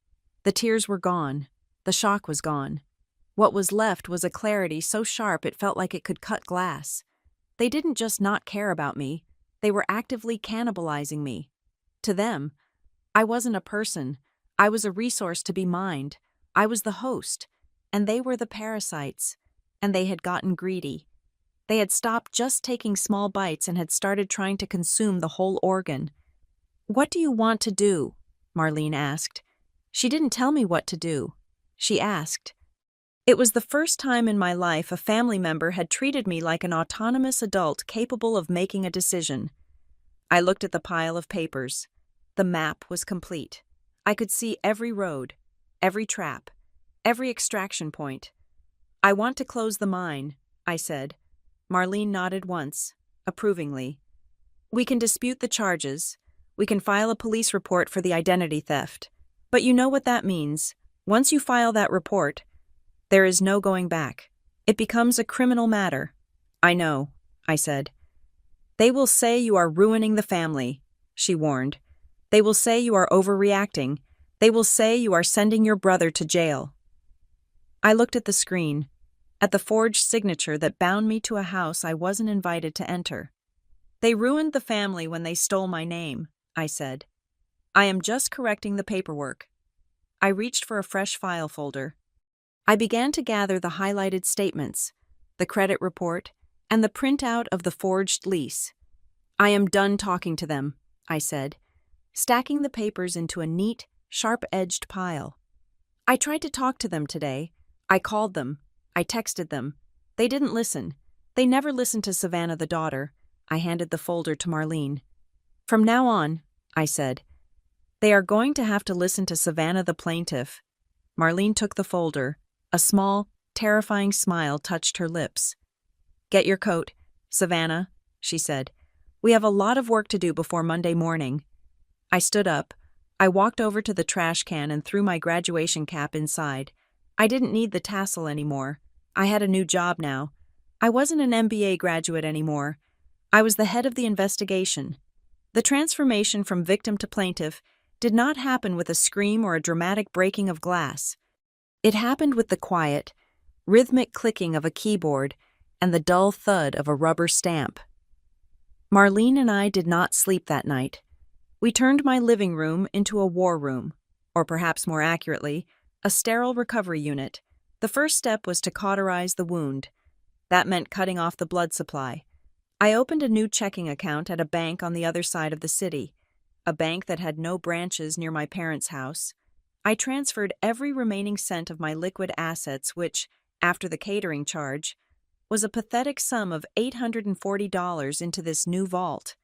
The tears were gone. The shock was gone. What was left was a clarity so sharp it felt like it could cut glass. They didn't just not care about me. They were actively cannibalizing me. To them, I wasn't a person. I was a resource to be mined. I was the host, and they were the parasites. And they had gotten greedy. They had stopped just taking small bites and had started trying to consume the whole organ. "What do you want to do?" Marlene asked. She didn't tell me what to do. She asked. It was the first time in my life a family member had treated me like an autonomous adult capable of making a decision. I looked at the pile of papers. The map was complete. I could see every road, every trap, every extraction point. "I want to close the mine," I said. Marlene nodded once, approvingly. "We can dispute the charges. We can file a police report for the identity theft. But you know what that means. Once you file that report, there is no going back. It becomes a criminal matter." "I know," I said. "They will say you are ruining the family," she warned. "They will say you are overreacting. They will say you are sending your brother to jail." I looked at the screen, at the forged signature that bound me to a house I wasn't invited to enter. "They ruined the family when they stole my name," I said. "I am just correcting the paperwork." I reached for a fresh file folder. I began to gather the highlighted statements, the credit report, and the printout of the forged lease. "I am done talking to them," I said, stacking the papers into a neat, sharp-edged pile. "I tried to talk to them today. I called them. I texted them. They didn't listen. They never listened to Savannah the daughter." I handed the folder to Marlene. "From now on," I said, "they are going to have to listen to Savannah the plaintiff." Marlene took the folder. A small, terrifying smile touched her lips. "Get your coat, Savannah," she said. "We have a lot of work to do before Monday morning." I stood up. I walked over to the trash can and threw my graduation cap inside. I didn't need the tassel anymore. I had a new job now. I wasn't an MBA graduate anymore. I was the head of the investigation. The transformation from victim to plaintiff did not happen with a scream or a dramatic breaking of glass. It happened with the quiet, rhythmic clicking of a keyboard and the dull thud of a rubber stamp. Marlene and I did not sleep that night. We turned my living room into a war room, or perhaps more accurately, a sterile recovery unit. The first step was to cauterize the wound. That meant cutting off the blood supply. I opened a new checking account at a bank on the other side of the city, a bank that had no branches near my parents' house. I transferred every remaining cent of my liquid assets, which, after the catering charge, was a pathetic sum of $840 into this new vault.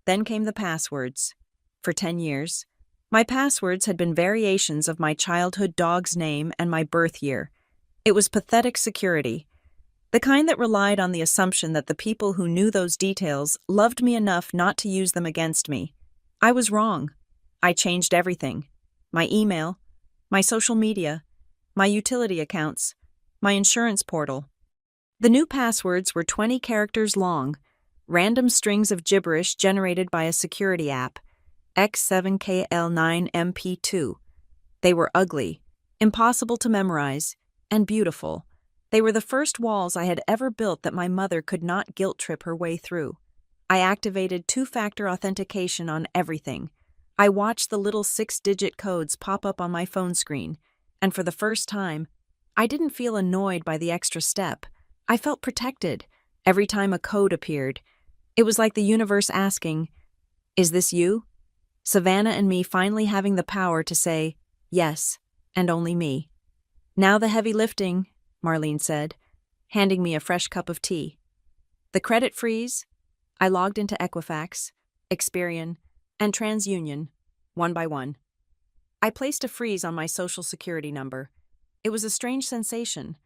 Then came the passwords. For 10 years, my passwords had been variations of my childhood dog's name and my birth year. It was pathetic security, the kind that relied on the assumption that the people who knew those details loved me enough not to use them against me. I was wrong. I changed everything. My email, my social media, my utility accounts, my insurance portal. The new passwords were 20 characters long, random strings of gibberish generated by a security app, X7KL9MP2. They were ugly, impossible to memorize, and beautiful. They were the first walls I had ever built that my mother could not guilt-trip her way through. I activated two-factor authentication on everything. I watched the little 6-digit codes pop up on my phone screen, and for the first time, I didn't feel annoyed by the extra step. I felt protected every time a code appeared. It was like the universe asking, "Is this you?" Savannah and me finally having the power to say, yes, and only me. "Now the heavy lifting," Marlene said, handing me a fresh cup of tea. The credit freeze. I logged into Equifax, Experian, and TransUnion, one by one. I placed a freeze on my Social Security number. It was a strange sensation.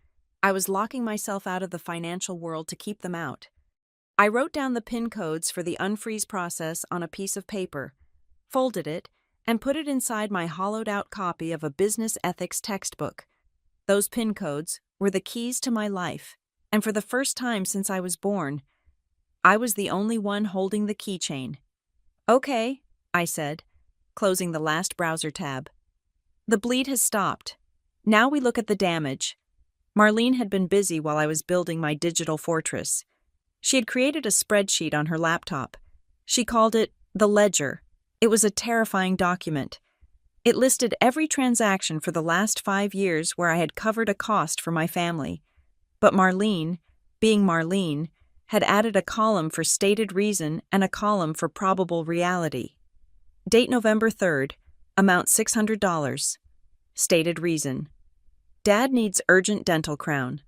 I was locking myself out of the financial world to keep them out. I wrote down the PIN codes for the unfreeze process on a piece of paper, folded it, and put it inside my hollowed-out copy of a business ethics textbook. Those PIN codes were the keys to my life, and for the first time since I was born, I was the only one holding the keychain. "Okay," I said, closing the last browser tab. "The bleed has stopped. Now we look at the damage." Marlene had been busy while I was building my digital fortress. She had created a spreadsheet on her laptop. She called it the Ledger. It was a terrifying document. It listed every transaction for the last 5 years where I had covered a cost for my family. But Marlene, being Marlene, had added a column for stated reason and a column for probable reality. Date November 3rd, amount $600. Stated reason: Dad needs urgent dental crown.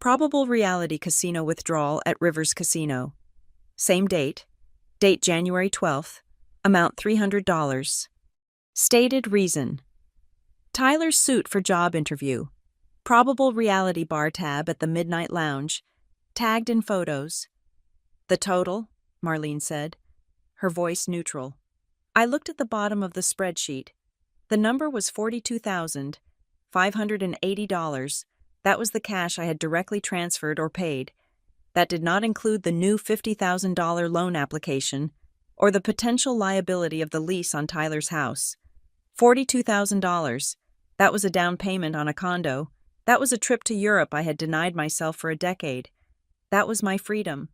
Probable reality casino withdrawal at Rivers Casino. Same date. Date January 12th. Amount $300. Stated reason: Tyler's suit for job interview. Probable reality bar tab at the Midnight Lounge. Tagged in photos. The total, Marlene said, her voice neutral. I looked at the bottom of the spreadsheet. The number was $42,580. That was the cash I had directly transferred or paid. That did not include the new $50,000 loan application or the potential liability of the lease on Tyler's house. $42,000. That was a down payment on a condo. That was a trip to Europe I had denied myself for a decade. That was my freedom,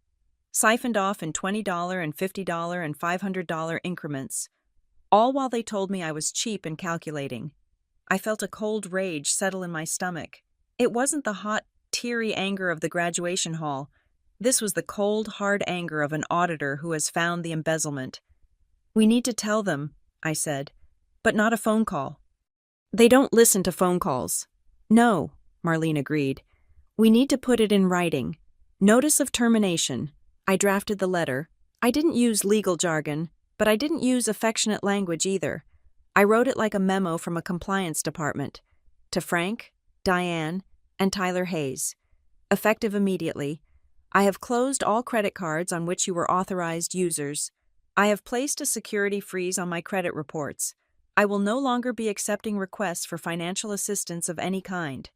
siphoned off in $20 and $50 and $500 increments, all while they told me I was cheap and calculating. I felt a cold rage settle in my stomach. It wasn't the hot, teary anger of the graduation hall. This was the cold, hard anger of an auditor who has found the embezzlement. "We need to tell them," I said, "but not a phone call." "They don't listen to phone calls." "No," Marlene agreed. "We need to put it in writing. Notice of termination." I drafted the letter. I didn't use legal jargon, but I didn't use affectionate language either. I wrote it like a memo from a compliance department. To Frank, Diane, and Tyler Hayes. Effective immediately. I have closed all credit cards on which you were authorized users. I have placed a security freeze on my credit reports. I will no longer be accepting requests for financial assistance of any kind.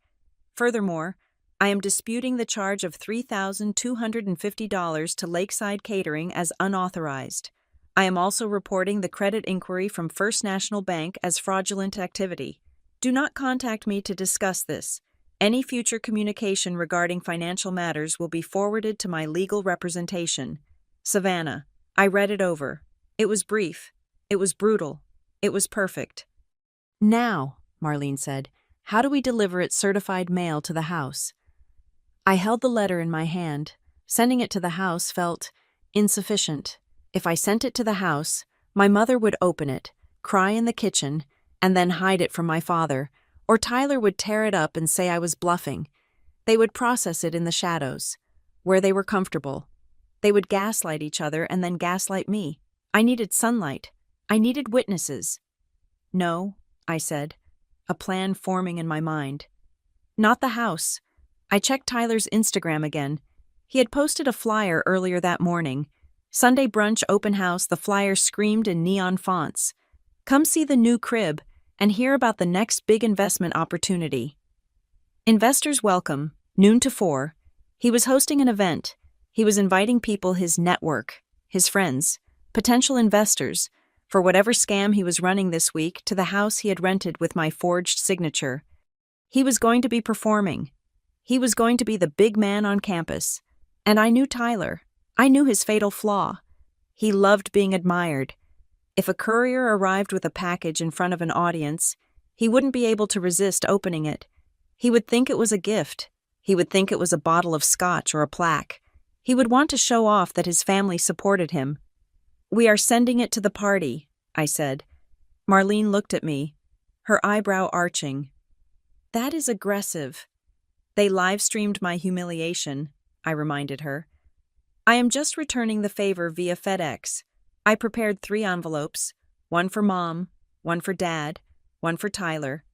Furthermore, I am disputing the charge of $3,250 to Lakeside Catering as unauthorized. I am also reporting the credit inquiry from First National Bank as fraudulent activity. Do not contact me to discuss this. Any future communication regarding financial matters will be forwarded to my legal representation. Savannah. I read it over. It was brief. It was brutal. It was perfect. Now, Marlene said, how do we deliver it certified mail to the house? I held the letter in my hand. Sending it to the house felt insufficient. If I sent it to the house, my mother would open it, cry in the kitchen, and then hide it from my father, or Tyler would tear it up and say I was bluffing. They would process it in the shadows, where they were comfortable. They would gaslight each other and then gaslight me. I needed sunlight. I needed witnesses. No, I said, a plan forming in my mind. Not the house. I checked Tyler's Instagram again. He had posted a flyer earlier that morning. Sunday brunch open house, the flyer screamed in neon fonts. Come see the new crib and hear about the next big investment opportunity. Investors welcome, noon to 4. He was hosting an event. He was inviting people his network, his friends, potential investors, for whatever scam he was running this week to the house he had rented with my forged signature. He was going to be performing. He was going to be the big man on campus. And I knew Tyler. I knew his fatal flaw. He loved being admired. If a courier arrived with a package in front of an audience, he wouldn't be able to resist opening it. He would think it was a gift. He would think it was a bottle of scotch or a plaque. He would want to show off that his family supported him. We are sending it to the party, I said. Marlene looked at me, her eyebrow arching. That is aggressive. They live-streamed my humiliation, I reminded her. I am just returning the favor via FedEx. I prepared 3 envelopes, one for Mom, one for Dad, one for Tyler.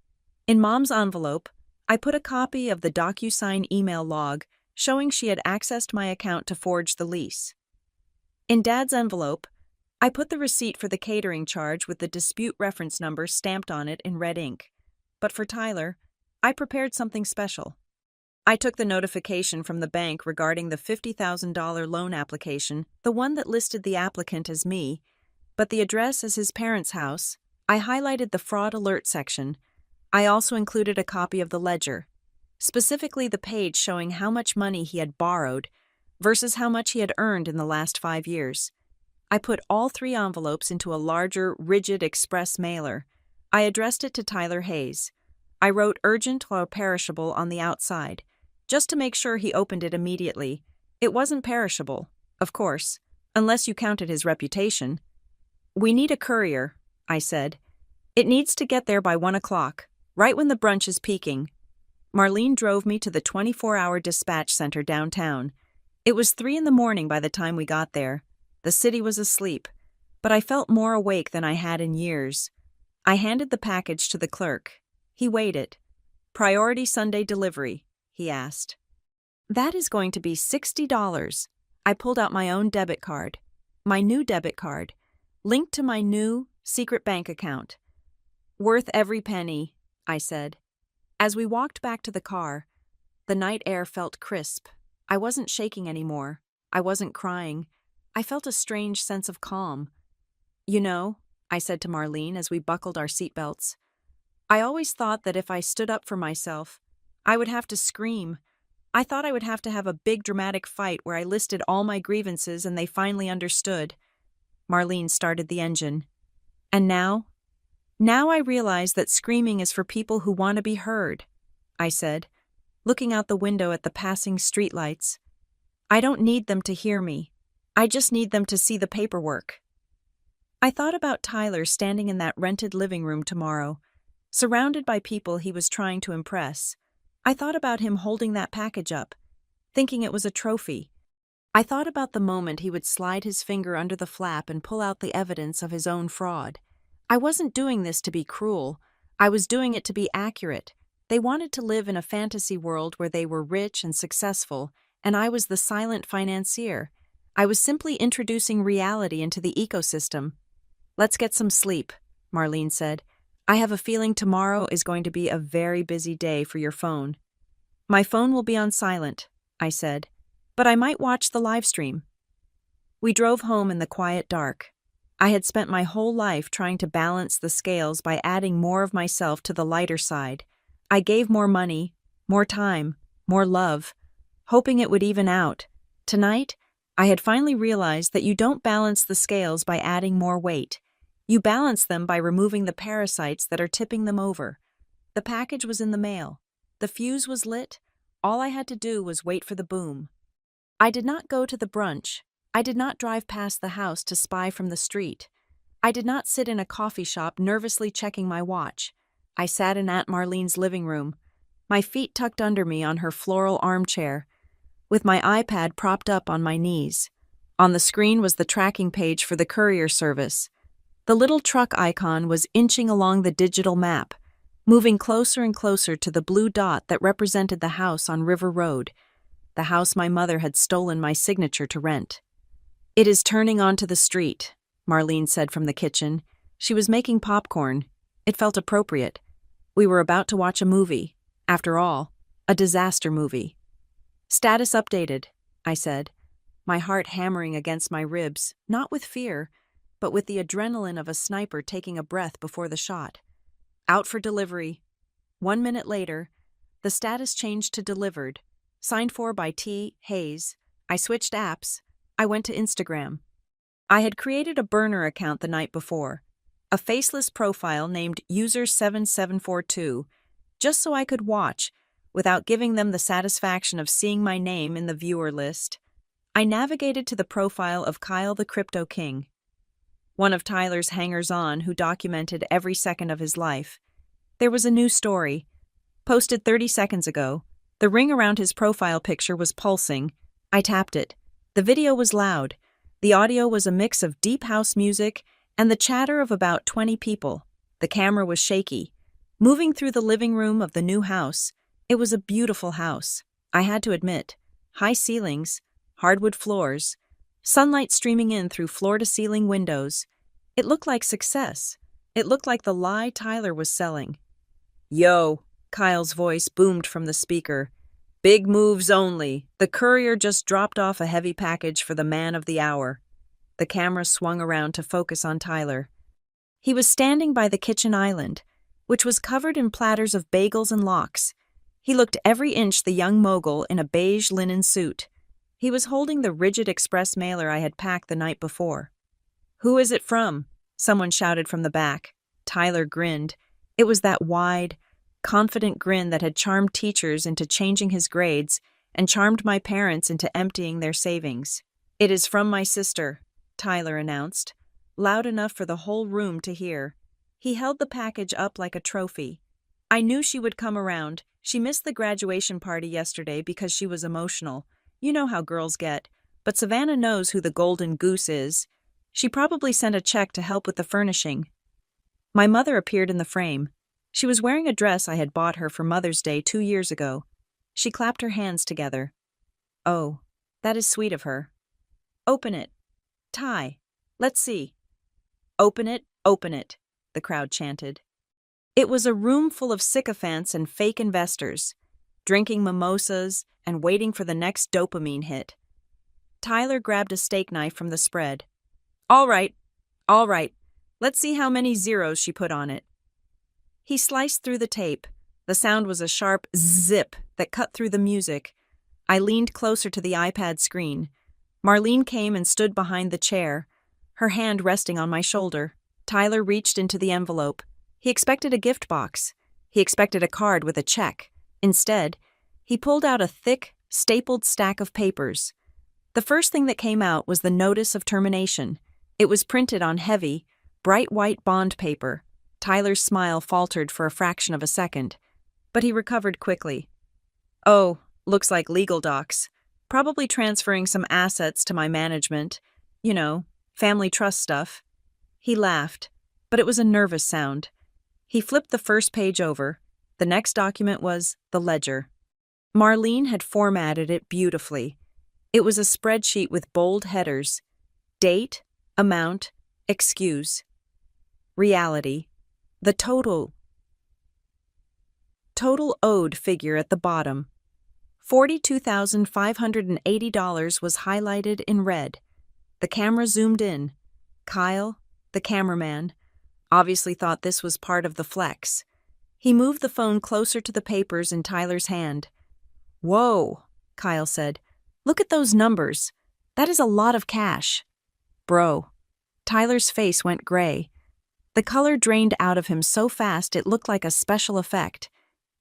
In Mom's envelope, I put a copy of the DocuSign email log showing she had accessed my account to forge the lease. In Dad's envelope, I put the receipt for the catering charge with the dispute reference number stamped on it in red ink. But for Tyler, I prepared something special. I took the notification from the bank regarding the $50,000 loan application, the one that listed the applicant as me, but the address as his parents' house. I highlighted the fraud alert section. I also included a copy of the ledger, specifically the page showing how much money he had borrowed versus how much he had earned in the last 5 years. I put all 3 envelopes into a larger, rigid express mailer. I addressed it to Tyler Hayes. I wrote urgent or perishable on the outside, just to make sure he opened it immediately. It wasn't perishable, of course, unless you counted his reputation. We need a courier, I said. It needs to get there by 1 o'clock, right when the brunch is peaking. Marlene drove me to the 24-hour dispatch center downtown. It was 3 in the morning by the time we got there. The city was asleep, but I felt more awake than I had in years. I handed the package to the clerk. He weighed it. Priority Sunday delivery, he asked. That is going to be $60. I pulled out my own debit card. My new debit card, linked to my new secret bank account. Worth every penny, I said. As we walked back to the car, the night air felt crisp. I wasn't shaking anymore. I wasn't crying. I felt a strange sense of calm. You know, I said to Marlene as we buckled our seatbelts, I always thought that if I stood up for myself, I would have to scream. I thought I would have to have a big dramatic fight where I listed all my grievances and they finally understood. Marlene started the engine. And now? Now I realize that screaming is for people who want to be heard, I said, looking out the window at the passing streetlights. I don't need them to hear me. I just need them to see the paperwork. I thought about Tyler standing in that rented living room tomorrow, surrounded by people he was trying to impress. I thought about him holding that package up, thinking it was a trophy. I thought about the moment he would slide his finger under the flap and pull out the evidence of his own fraud. I wasn't doing this to be cruel. I was doing it to be accurate. They wanted to live in a fantasy world where they were rich and successful, and I was the silent financier. I was simply introducing reality into the ecosystem. Let's get some sleep, Marlene said. I have a feeling tomorrow is going to be a very busy day for your phone. My phone will be on silent, I said, but I might watch the live stream. We drove home in the quiet dark. I had spent my whole life trying to balance the scales by adding more of myself to the lighter side. I gave more money, more time, more love, hoping it would even out. Tonight, I had finally realized that you don't balance the scales by adding more weight. You balance them by removing the parasites that are tipping them over. The package was in the mail. The fuse was lit. All I had to do was wait for the boom. I did not go to the brunch. I did not drive past the house to spy from the street. I did not sit in a coffee shop nervously checking my watch. I sat in Aunt Marlene's living room, my feet tucked under me on her floral armchair, with my iPad propped up on my knees. On the screen was the tracking page for the courier service. The little truck icon was inching along the digital map, moving closer and closer to the blue dot that represented the house on River Road, the house my mother had stolen my signature to rent. "It is turning onto the street," Marlene said from the kitchen. She was making popcorn. It felt appropriate. We were about to watch a movie. After all, a disaster movie. "Status updated," I said, my heart hammering against my ribs, not with fear, but with the adrenaline of a sniper taking a breath before the shot. "Out for delivery." 1 minute later, the status changed to delivered, signed for by T. Hayes. I switched apps. I went to Instagram. I had created a burner account the night before, a faceless profile named User7742, just so I could watch, without giving them the satisfaction of seeing my name in the viewer list. I navigated to the profile of Kyle the Crypto King, one of Tyler's hangers-on who documented every second of his life. There was a new story, posted 30 seconds ago. The ring around his profile picture was pulsing. I tapped it. The video was loud. The audio was a mix of deep house music and the chatter of about 20 people. The camera was shaky. Moving through the living room of the new house, it was a beautiful house, I had to admit. High ceilings, hardwood floors, sunlight streaming in through floor-to-ceiling windows. It looked like success. It looked like the lie Tyler was selling. "Yo," Kyle's voice boomed from the speaker. "Big moves only. The courier just dropped off a heavy package for the man of the hour." The camera swung around to focus on Tyler. He was standing by the kitchen island, which was covered in platters of bagels and lox. He looked every inch the young mogul in a beige linen suit. He was holding the rigid express mailer I had packed the night before. "Who is it from?" someone shouted from the back. Tyler grinned. It was that wide, confident grin that had charmed teachers into changing his grades and charmed my parents into emptying their savings. "It is from my sister," Tyler announced, loud enough for the whole room to hear. He held the package up like a trophy. "I knew she would come around. She missed the graduation party yesterday because she was emotional. You know how girls get. But Savannah knows who the golden goose is. She probably sent a check to help with the furnishing." My mother appeared in the frame. She was wearing a dress I had bought her for Mother's Day 2 years ago. She clapped her hands together. "Oh, that is sweet of her." "Open it. Ty, let's see." "Open it, the crowd chanted. It was a room full of sycophants and fake investors, drinking mimosas and waiting for the next dopamine hit. Tyler grabbed a steak knife from the spread. All right. Let's see how many zeros she put on it." He sliced through the tape. The sound was a sharp zip that cut through the music. I leaned closer to the iPad screen. Marlene came and stood behind the chair, her hand resting on my shoulder. Tyler reached into the envelope. He expected a gift box. He expected a card with a check. Instead, he pulled out a thick, stapled stack of papers. The first thing that came out was the notice of termination. It was printed on heavy, bright white bond paper. Tyler's smile faltered for a fraction of a second, but he recovered quickly. "Oh, looks like legal docs. Probably transferring some assets to my management. You know, family trust stuff." He laughed, but it was a nervous sound. He flipped the first page over. The next document was the ledger. Marlene had formatted it beautifully. It was a spreadsheet with bold headers: date, amount, excuse. Reality. The total owed figure at the bottom. $42,580 was highlighted in red. The camera zoomed in. Kyle, the cameraman, obviously thought this was part of the flex. He moved the phone closer to the papers in Tyler's hand. "Whoa," Kyle said. "Look at those numbers. That is a lot of cash." "Bro." Tyler's face went gray. The color drained out of him so fast it looked like a special effect.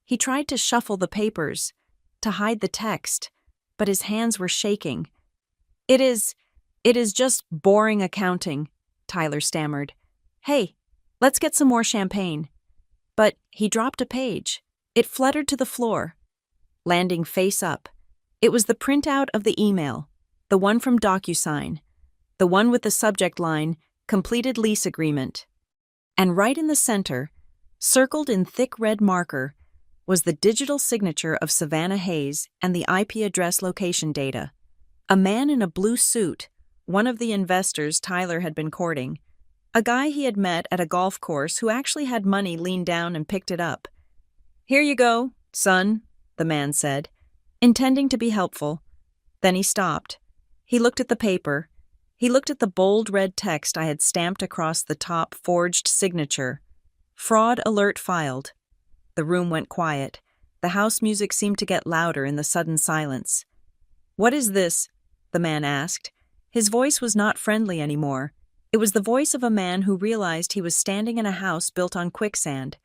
He tried to shuffle the papers, to hide the text, but his hands were shaking. It is just boring accounting," Tyler stammered. "Hey, let's get some more champagne." But he dropped a page. It fluttered to the floor, landing face up. It was the printout of the email, the one from DocuSign, the one with the subject line, "Completed Lease Agreement." And right in the center, circled in thick red marker, was the digital signature of Savannah Hayes and the IP address location data. A man in a blue suit, one of the investors Tyler had been courting, a guy he had met at a golf course who actually had money, leaned down and picked it up. "Here you go, son," the man said, intending to be helpful. Then he stopped. He looked at the paper. He looked at the bold red text I had stamped across the top, forged signature. "Fraud alert filed." The room went quiet. The house music seemed to get louder in the sudden silence. "What is this?" the man asked. His voice was not friendly anymore. It was the voice of a man who realized he was standing in a house built on quicksand.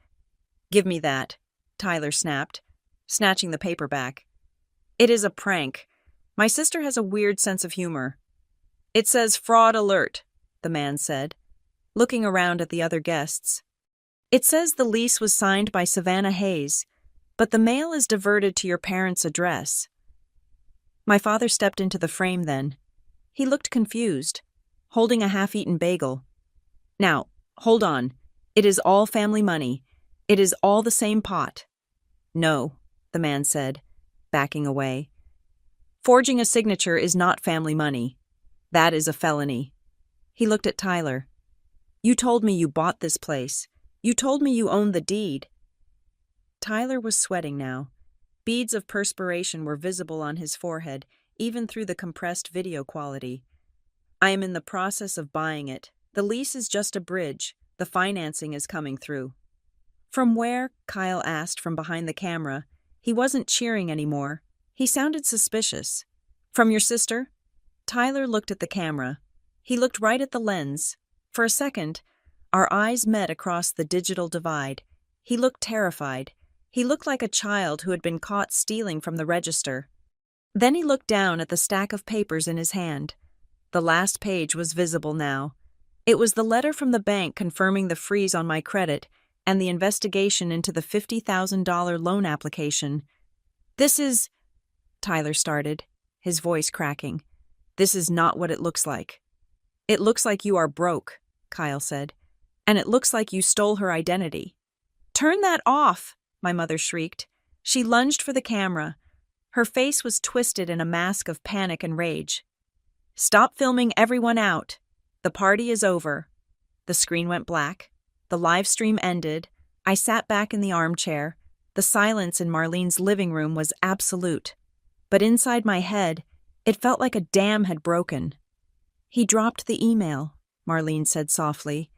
"Give me that," Tyler snapped, snatching the paper back. "It is a prank. My sister has a weird sense of humor." "It says fraud alert," the man said, looking around at the other guests. "It says the lease was signed by Savannah Hayes, but the mail is diverted to your parents' address." My father stepped into the frame then. He looked confused, holding a half-eaten bagel. "Now, hold on. It is all family money. It is all the same pot." "No," the man said, backing away. "Forging a signature is not family money. That is a felony." He looked at Tyler. "You told me you bought this place. You told me you owned the deed." Tyler was sweating now. Beads of perspiration were visible on his forehead, even through the compressed video quality. "I am in the process of buying it. The lease is just a bridge. The financing is coming through." "From where?" Kyle asked from behind the camera. He wasn't cheering anymore. He sounded suspicious. "From your sister?" Tyler looked at the camera. He looked right at the lens. For a second, our eyes met across the digital divide. He looked terrified. He looked like a child who had been caught stealing from the register. Then he looked down at the stack of papers in his hand. The last page was visible now. It was the letter from the bank confirming the freeze on my credit and the investigation into the $50,000 loan application. "This is," Tyler started, his voice cracking. "This is not what it looks like." "It looks like you are broke," Kyle said. "And it looks like you stole her identity." "Turn that off!" my mother shrieked. She lunged for the camera. Her face was twisted in a mask of panic and rage. "Stop filming everyone out. The party is over." The screen went black. The live stream ended. I sat back in the armchair. The silence in Marlene's living room was absolute. But inside my head, it felt like a dam had broken. "He dropped the email," Marlene said softly.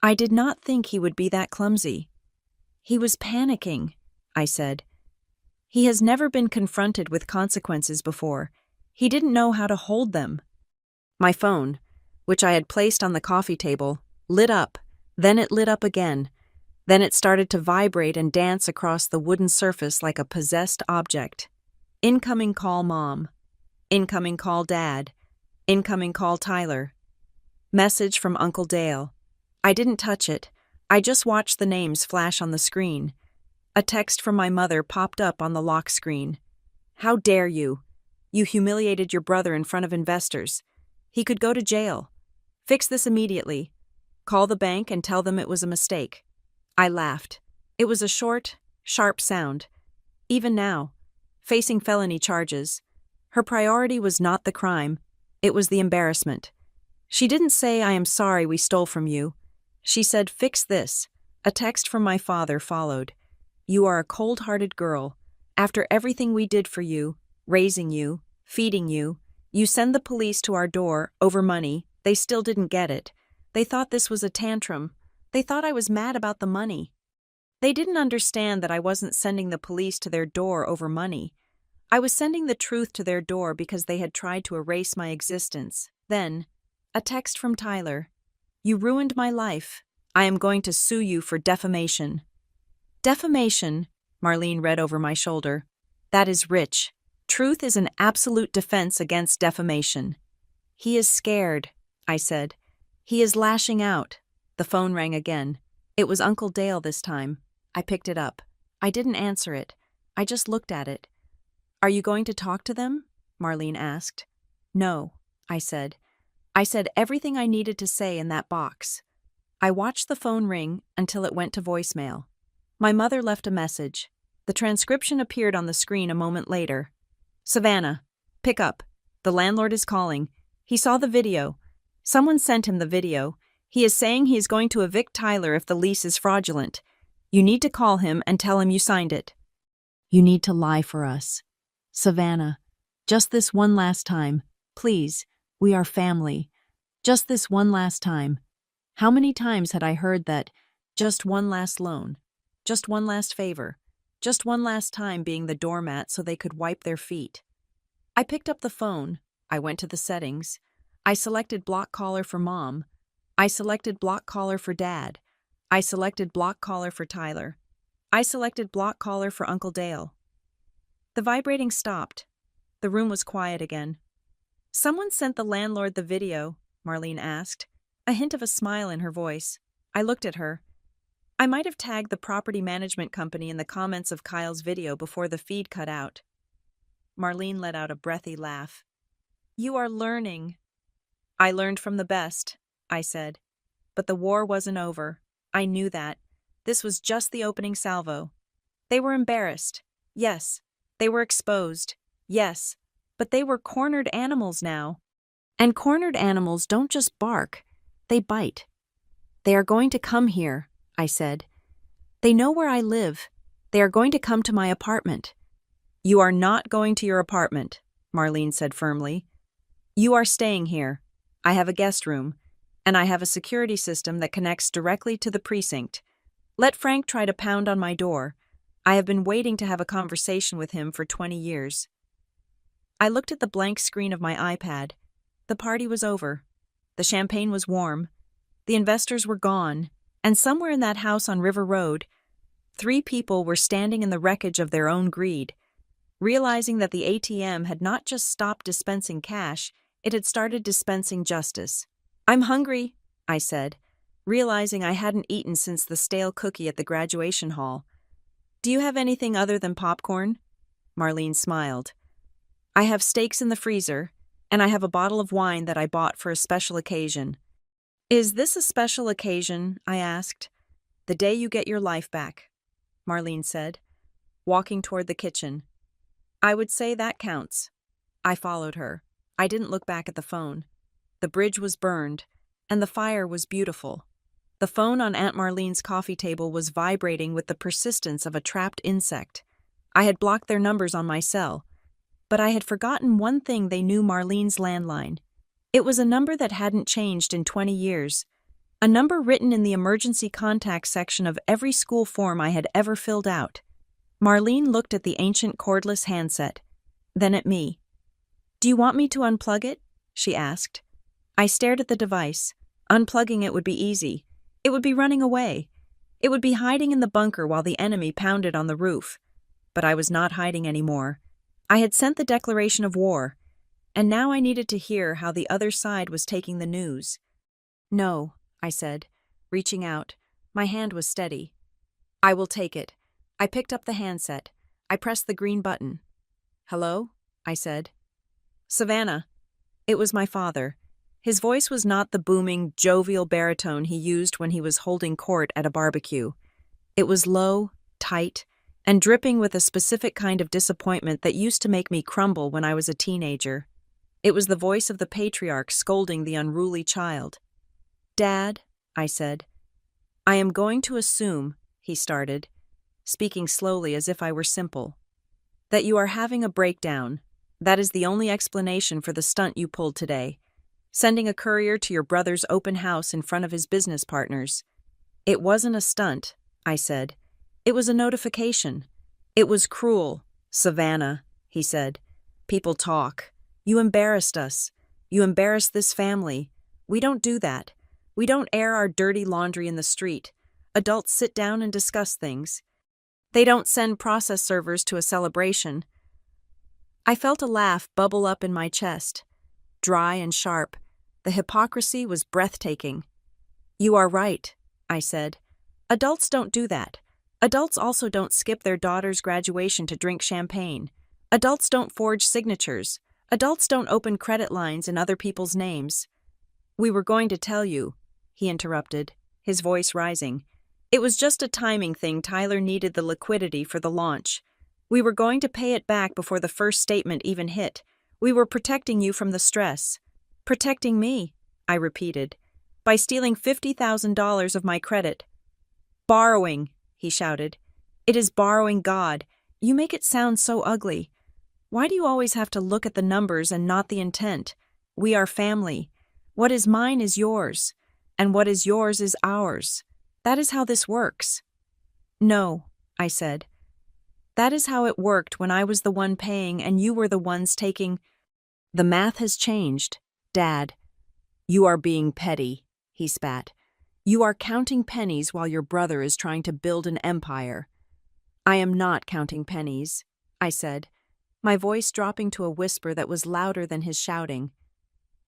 "I did not think he would be that clumsy." "He was panicking," I said. "He has never been confronted with consequences before. He didn't know how to hold them." My phone, which I had placed on the coffee table, lit up. Then it lit up again. Then it started to vibrate and dance across the wooden surface like a possessed object. Incoming call Mom. Incoming call Dad. Incoming call Tyler. Message from Uncle Dale. I didn't touch it. I just watched the names flash on the screen. A text from my mother popped up on the lock screen. "How dare you? You humiliated your brother in front of investors. He could go to jail. Fix this immediately. Call the bank and tell them it was a mistake." I laughed. It was a short, sharp sound. Even now, facing felony charges, her priority was not the crime. It was the embarrassment. She didn't say, "I am sorry we stole from you." She said, "Fix this." A text from my father followed. "You are a cold-hearted girl, After everything we did for you, raising you, feeding you, you send the police to our door over money. They still didn't get it. They thought this was a tantrum. They thought I was mad about the money. They didn't understand that I wasn't sending the police to their door over money. I was sending the truth to their door because they had tried to erase my existence. Then, a text from Tyler. You ruined my life. I am going to sue you for defamation. Defamation, Marlene read over my shoulder. That is rich. Truth is an absolute defense against defamation. He is scared, I said. He is lashing out. The phone rang again. It was Uncle Dale this time. I picked it up. I didn't answer it. I just looked at it. Are you going to talk to them? Marlene asked. No, I said. I said everything I needed to say in that box. I watched the phone ring until it went to voicemail. My mother left a message. The transcription appeared on the screen a moment later. Savannah, pick up. The landlord is calling. He saw the video. Someone sent him the video. He is saying he is going to evict Tyler if the lease is fraudulent. You need to call him and tell him you signed it. You need to lie for us. Savannah, just this one last time. Please, we are family. Just this one last time. How many times had I heard that? Just one last loan. Just one last favor. Just one last time being the doormat so they could wipe their feet. I picked up the phone. I went to the settings. I selected block caller for Mom. I selected block caller for Dad. I selected block caller for Tyler. I selected block caller for Uncle Dale. The vibrating stopped. The room was quiet again. Someone sent the landlord the video, Marlene asked, a hint of a smile in her voice. I looked at her. I might have tagged the property management company in the comments of Kyle's video before the feed cut out. Marlene let out a breathy laugh. You are learning. I learned from the best, I said. But the war wasn't over. I knew that. This was just the opening salvo. They were embarrassed. Yes. They were exposed. Yes. But they were cornered animals now. And cornered animals don't just bark. They bite. They are going to come here, I said. They know where I live. They are going to come to my apartment. You are not going to your apartment, Marlene said firmly. You are staying here. I have a guest room, and I have a security system that connects directly to the precinct. Let Frank try to pound on my door. I have been waiting to have a conversation with him for 20 years. I looked at the blank screen of my iPad. The party was over. The champagne was warm. The investors were gone, and somewhere in that house on River Road, 3 people were standing in the wreckage of their own greed, realizing that the ATM had not just stopped dispensing cash, it had started dispensing justice. I'm hungry, I said, realizing I hadn't eaten since the stale cookie at the graduation hall. Do you have anything other than popcorn? Marlene smiled. I have steaks in the freezer, and I have a bottle of wine that I bought for a special occasion. Is this a special occasion? I asked. The day you get your life back, Marlene said, walking toward the kitchen. I would say that counts. I followed her. I didn't look back at the phone. The bridge was burned, and the fire was beautiful. The phone on Aunt Marlene's coffee table was vibrating with the persistence of a trapped insect. I had blocked their numbers on my cell, but I had forgotten one thing they knew: Marlene's landline. It was a number that hadn't changed in 20 years, a number written in the emergency contact section of every school form I had ever filled out. Marlene looked at the ancient cordless handset, then at me. Do you want me to unplug it? She asked. I stared at the device. Unplugging it would be easy. It would be running away. It would be hiding in the bunker while the enemy pounded on the roof. But I was not hiding anymore. I had sent the declaration of war, and now I needed to hear how the other side was taking the news. No, I said, reaching out. My hand was steady. I will take it. I picked up the handset. I pressed the green button. Hello? I said. Savannah. It was my father. His voice was not the booming, jovial baritone he used when he was holding court at a barbecue. It was low, tight, and dripping with a specific kind of disappointment that used to make me crumble when I was a teenager. It was the voice of the patriarch scolding the unruly child. Dad, I said. I am going to assume, he started, speaking slowly as if I were simple. That you are having a breakdown. That is the only explanation for the stunt you pulled today. Sending a courier to your brother's open house in front of his business partners. It wasn't a stunt, I said. It was a notification. It was cruel, Savannah, he said. People talk. You embarrassed us. You embarrassed this family. We don't do that. We don't air our dirty laundry in the street. Adults sit down and discuss things. They don't send process servers to a celebration. I felt a laugh bubble up in my chest. Dry and sharp. The hypocrisy was breathtaking. You are right, I said. Adults don't do that. Adults also don't skip their daughter's graduation to drink champagne. Adults don't forge signatures. Adults don't open credit lines in other people's names. We were going to tell you, he interrupted, his voice rising. It was just a timing thing. Tyler needed the liquidity for the launch. We were going to pay it back before the first statement even hit. We were protecting you from the stress. Protecting me, I repeated, by stealing $50,000 of my credit. Borrowing, he shouted. It is borrowing God. You make it sound so ugly. Why do you always have to look at the numbers and not the intent? We are family. What is mine is yours, and what is yours is ours. That is how this works. No, I said. That is how it worked when I was the one paying and you were the ones taking. The math has changed, Dad. You are being petty, he spat. You are counting pennies while your brother is trying to build an empire. I am not counting pennies, I said, my voice dropping to a whisper that was louder than his shouting.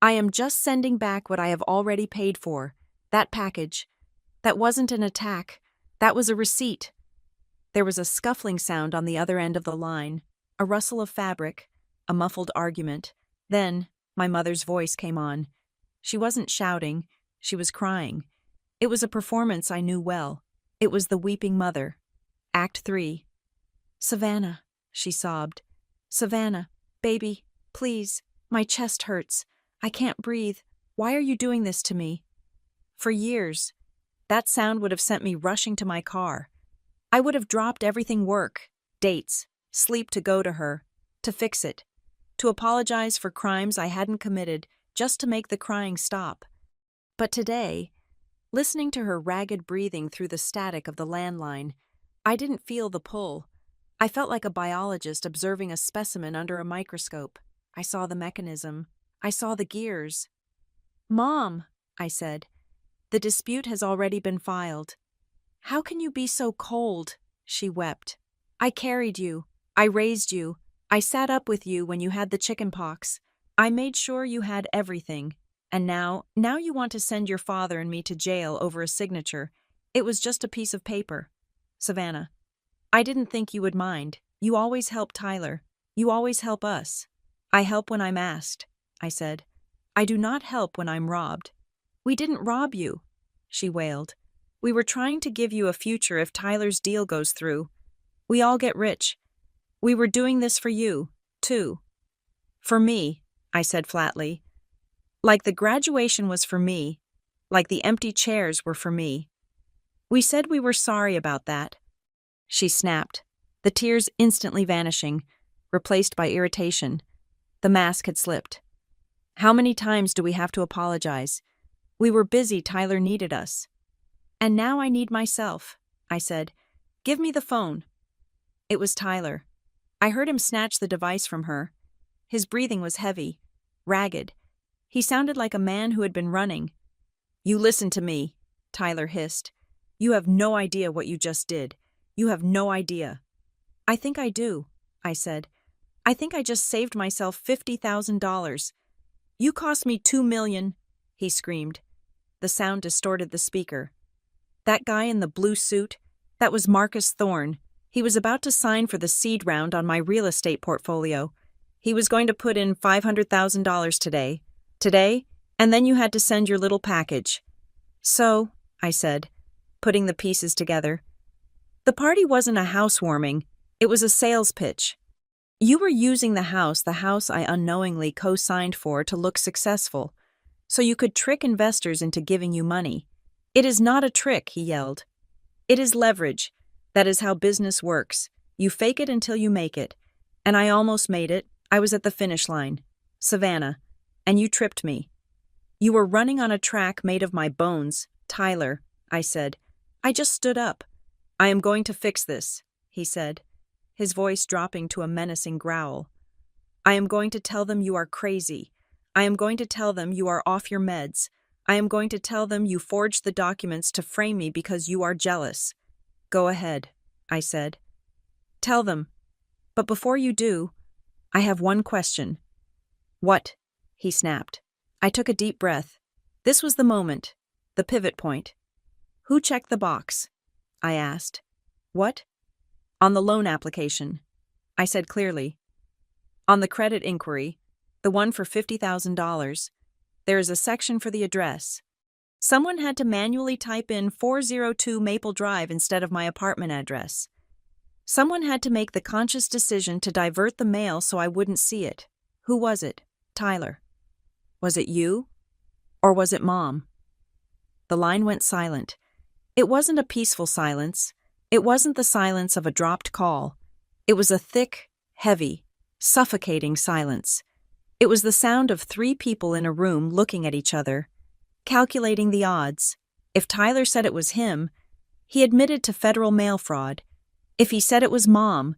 I am just sending back what I have already paid for, that package. That wasn't an attack. That was a receipt. There was a scuffling sound on the other end of the line, a rustle of fabric, a muffled argument. Then, my mother's voice came on. She wasn't shouting, she was crying. It was a performance I knew well. It was the weeping mother. Act 3. Savannah, she sobbed. Savannah, baby, please, my chest hurts. I can't breathe. Why are you doing this to me? For years, that sound would have sent me rushing to my car. I would have dropped everything work, dates, sleep to go to her, to fix it, to apologize for crimes I hadn't committed just to make the crying stop. But today, listening to her ragged breathing through the static of the landline, I didn't feel the pull. I felt like a biologist observing a specimen under a microscope. I saw the mechanism. I saw the gears. Mom, I said, the dispute has already been filed. How can you be so cold? She wept. I carried you. I raised you. I sat up with you when you had the chicken pox. I made sure you had everything. And now you want to send your father and me to jail over a signature. It was just a piece of paper. Savannah, I didn't think you would mind. You always help Tyler. You always help us. I help when I'm asked, I said. I do not help when I'm robbed. We didn't rob you, she wailed. We were trying to give you a future if Tyler's deal goes through. We all get rich. We were doing this for you, too. For me, I said flatly. Like the graduation was for me, like the empty chairs were for me. We said we were sorry about that. She snapped, the tears instantly vanishing, replaced by irritation. The mask had slipped. How many times do we have to apologize? We were busy. Tyler needed us. And now I need myself, I said. Give me the phone. It was Tyler. I heard him snatch the device from her. His breathing was heavy, ragged. He sounded like a man who had been running. You listen to me, Tyler hissed. You have no idea what you just did. You have no idea. I think I do, I said. I think I just saved myself $50,000. You cost me $2 million, he screamed. The sound distorted the speaker. That guy in the blue suit, that was Marcus Thorne. He was about to sign for the seed round on my real estate portfolio. He was going to put in $500,000 today. Today, and then you had to send your little package. So, I said, putting the pieces together. The party wasn't a housewarming. It was a sales pitch. You were using the house I unknowingly co-signed for to look successful, so you could trick investors into giving you money. It is not a trick, he yelled. It is leverage. That is how business works. You fake it until you make it. And I almost made it. I was at the finish line. Savannah. And you tripped me. You were running on a track made of my bones, Tyler, I said. I just stood up. I am going to fix this, he said, his voice dropping to a menacing growl. I am going to tell them you are crazy. I am going to tell them you are off your meds. I am going to tell them you forged the documents to frame me because you are jealous. Go ahead, I said. Tell them. But before you do, I have one question. What? He snapped. I took a deep breath. This was the moment, the pivot point. Who checked the box? I asked. What? On the loan application. I said clearly. On the credit inquiry, the one for $50,000, there is a section for the address. Someone had to manually type in 402 Maple Drive instead of my apartment address. Someone had to make the conscious decision to divert the mail so I wouldn't see it. Who was it? Tyler. Was it you? Or was it Mom? The line went silent. It wasn't a peaceful silence. It wasn't the silence of a dropped call. It was a thick, heavy, suffocating silence. It was the sound of 3 people in a room looking at each other, calculating the odds. If Tyler said it was him, he admitted to federal mail fraud. If he said it was Mom,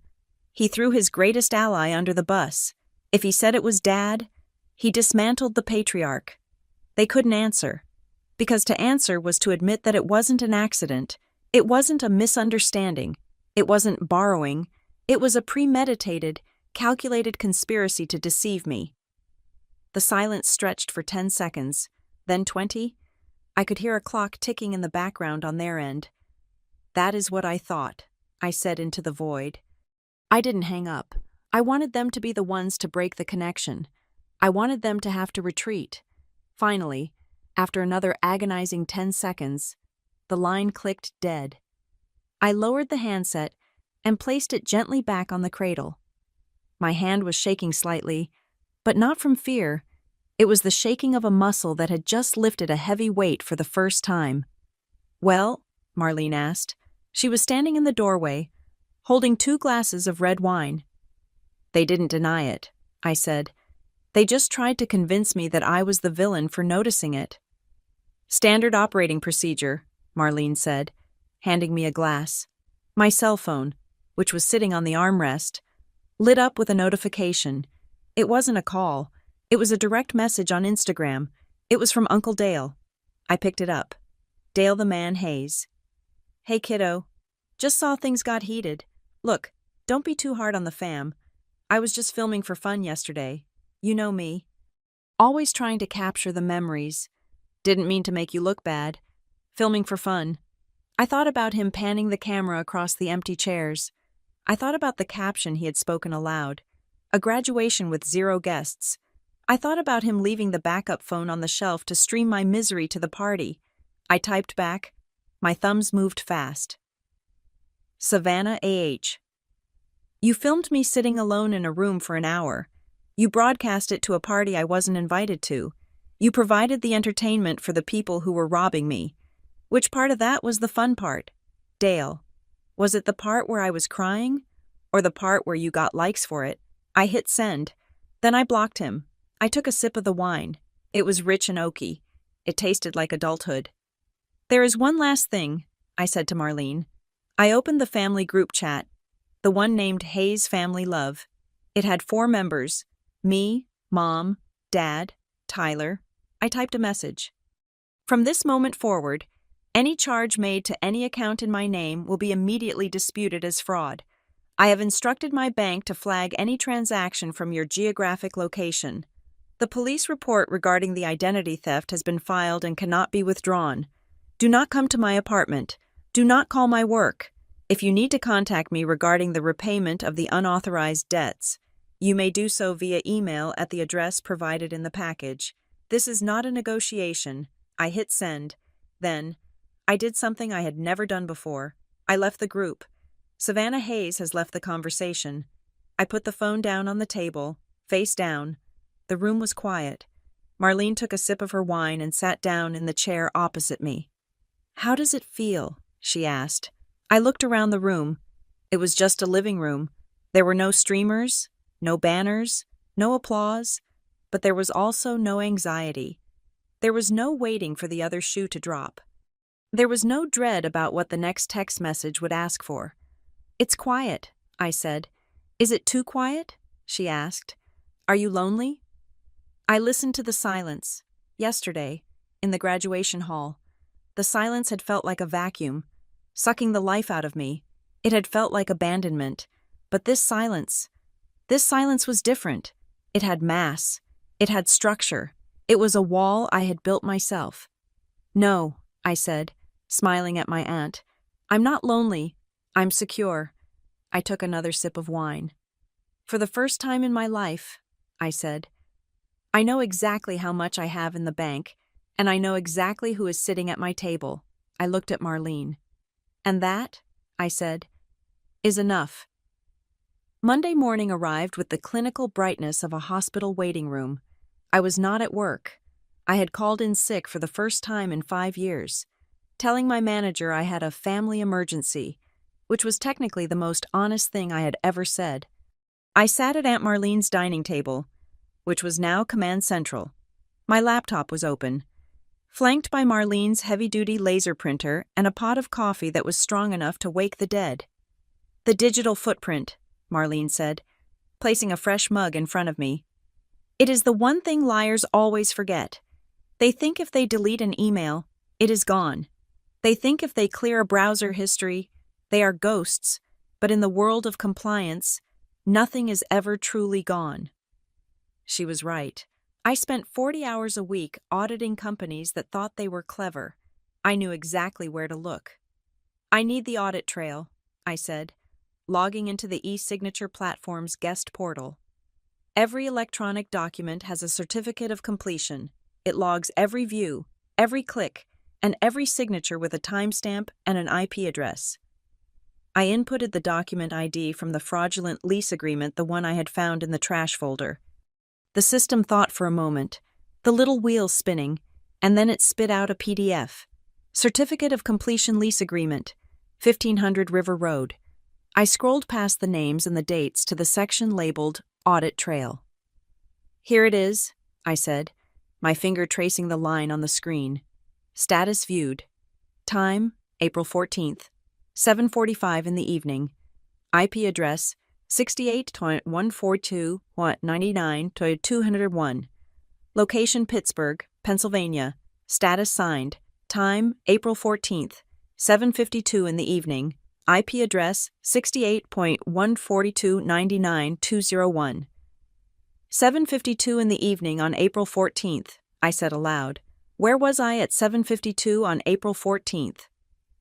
he threw his greatest ally under the bus. If he said it was Dad, he dismantled the patriarch. They couldn't answer, because to answer was to admit that it wasn't an accident, it wasn't a misunderstanding, it wasn't borrowing, it was a premeditated, calculated conspiracy to deceive me. The silence stretched for 10 seconds, then 20. I could hear a clock ticking in the background on their end. That is what I thought, I said into the void. I didn't hang up. I wanted them to be the ones to break the connection. I wanted them to have to retreat. Finally, after another agonizing 10 seconds, the line clicked dead. I lowered the handset and placed it gently back on the cradle. My hand was shaking slightly, but not from fear. It was the shaking of a muscle that had just lifted a heavy weight for the first time. Well, Marlene asked. She was standing in the doorway, holding 2 glasses of red wine. They didn't deny it, I said. They just tried to convince me that I was the villain for noticing it. Standard operating procedure, Marlene said, handing me a glass. My cell phone, which was sitting on the armrest, lit up with a notification. It wasn't a call. It was a direct message on Instagram. It was from Uncle Dale. I picked it up. Dale the man, Hayes. Hey kiddo. Just saw things got heated. Look, don't be too hard on the fam. I was just filming for fun yesterday. You know me. Always trying to capture the memories. Didn't mean to make you look bad. Filming for fun. I thought about him panning the camera across the empty chairs. I thought about the caption he had spoken aloud. A graduation with 0 guests. I thought about him leaving the backup phone on the shelf to stream my misery to the party. I typed back. My thumbs moved fast. Savannah A.H. You filmed me sitting alone in a room for an hour. You broadcast it to a party I wasn't invited to. You provided the entertainment for the people who were robbing me. Which part of that was the fun part? Dale. Was it the part where I was crying? Or the part where you got likes for it? I hit send. Then I blocked him. I took a sip of the wine. It was rich and oaky. It tasted like adulthood. There is one last thing, I said to Marlene. I opened the family group chat, the one named Hayes Family Love. It had 4 members. Me, Mom, Dad, Tyler. I typed a message. From this moment forward, any charge made to any account in my name will be immediately disputed as fraud. I have instructed my bank to flag any transaction from your geographic location. The police report regarding the identity theft has been filed and cannot be withdrawn. Do not come to my apartment. Do not call my work. If you need to contact me regarding the repayment of the unauthorized debts, you may do so via email at the address provided in the package. This is not a negotiation. I hit send. Then, I did something I had never done before. I left the group. Savannah Hayes has left the conversation. I put the phone down on the table, face down. The room was quiet. Marlene took a sip of her wine and sat down in the chair opposite me. How does it feel? She asked. I looked around the room. It was just a living room. There were no streamers, No banners, no applause, but there was also no anxiety. There was no waiting for the other shoe to drop. There was no dread about what the next text message would ask for. "It's quiet," I said. "Is it too quiet?" she asked. "Are you lonely?" I listened to the silence. Yesterday, in the graduation hall, the silence had felt like a vacuum, sucking the life out of me. It had felt like abandonment. But this silence was different. It had mass. It had structure. It was a wall I had built myself. "No," I said, smiling at my aunt. "I'm not lonely. I'm secure." I took another sip of wine. "For the first time in my life," I said, "I know exactly how much I have in the bank, and I know exactly who is sitting at my table." I looked at Marlene. "And that," I said, "is enough." Monday morning arrived with the clinical brightness of a hospital waiting room. I was not at work. I had called in sick for the first time in 5 years, telling my manager I had a family emergency, which was technically the most honest thing I had ever said. I sat at Aunt Marlene's dining table, which was now Command Central. My laptop was open, flanked by Marlene's heavy-duty laser printer and a pot of coffee that was strong enough to wake the dead. "The digital footprint," Marlene said, placing a fresh mug in front of me. "It is the one thing liars always forget. They think if they delete an email, it is gone. They think if they clear a browser history, they are ghosts, but in the world of compliance, nothing is ever truly gone." She was right. I spent 40 hours a week auditing companies that thought they were clever. I knew exactly where to look. "I need the audit trail," I said, logging into the e-signature platform's guest portal. Every electronic document has a certificate of completion. It logs every view, every click, and every signature with a timestamp and an IP address. I inputted the document ID from the fraudulent lease agreement, the one I had found in the trash folder. The system thought for a moment, the little wheels spinning, and then it spit out a PDF. "Certificate of Completion Lease Agreement, 1500 River Road." I scrolled past the names and the dates to the section labeled Audit Trail. "Here it is," I said, my finger tracing the line on the screen. Status viewed. Time, April 14th, 7:45 in the evening. IP address, 68.142.99.201. Location, Pittsburgh, Pennsylvania. Status signed. Time, April 14th, 7:52 in the evening. IP address, 68.142.99.201. 7:52 in the evening on April 14th, I said aloud. Where was I at 7:52 on April 14th?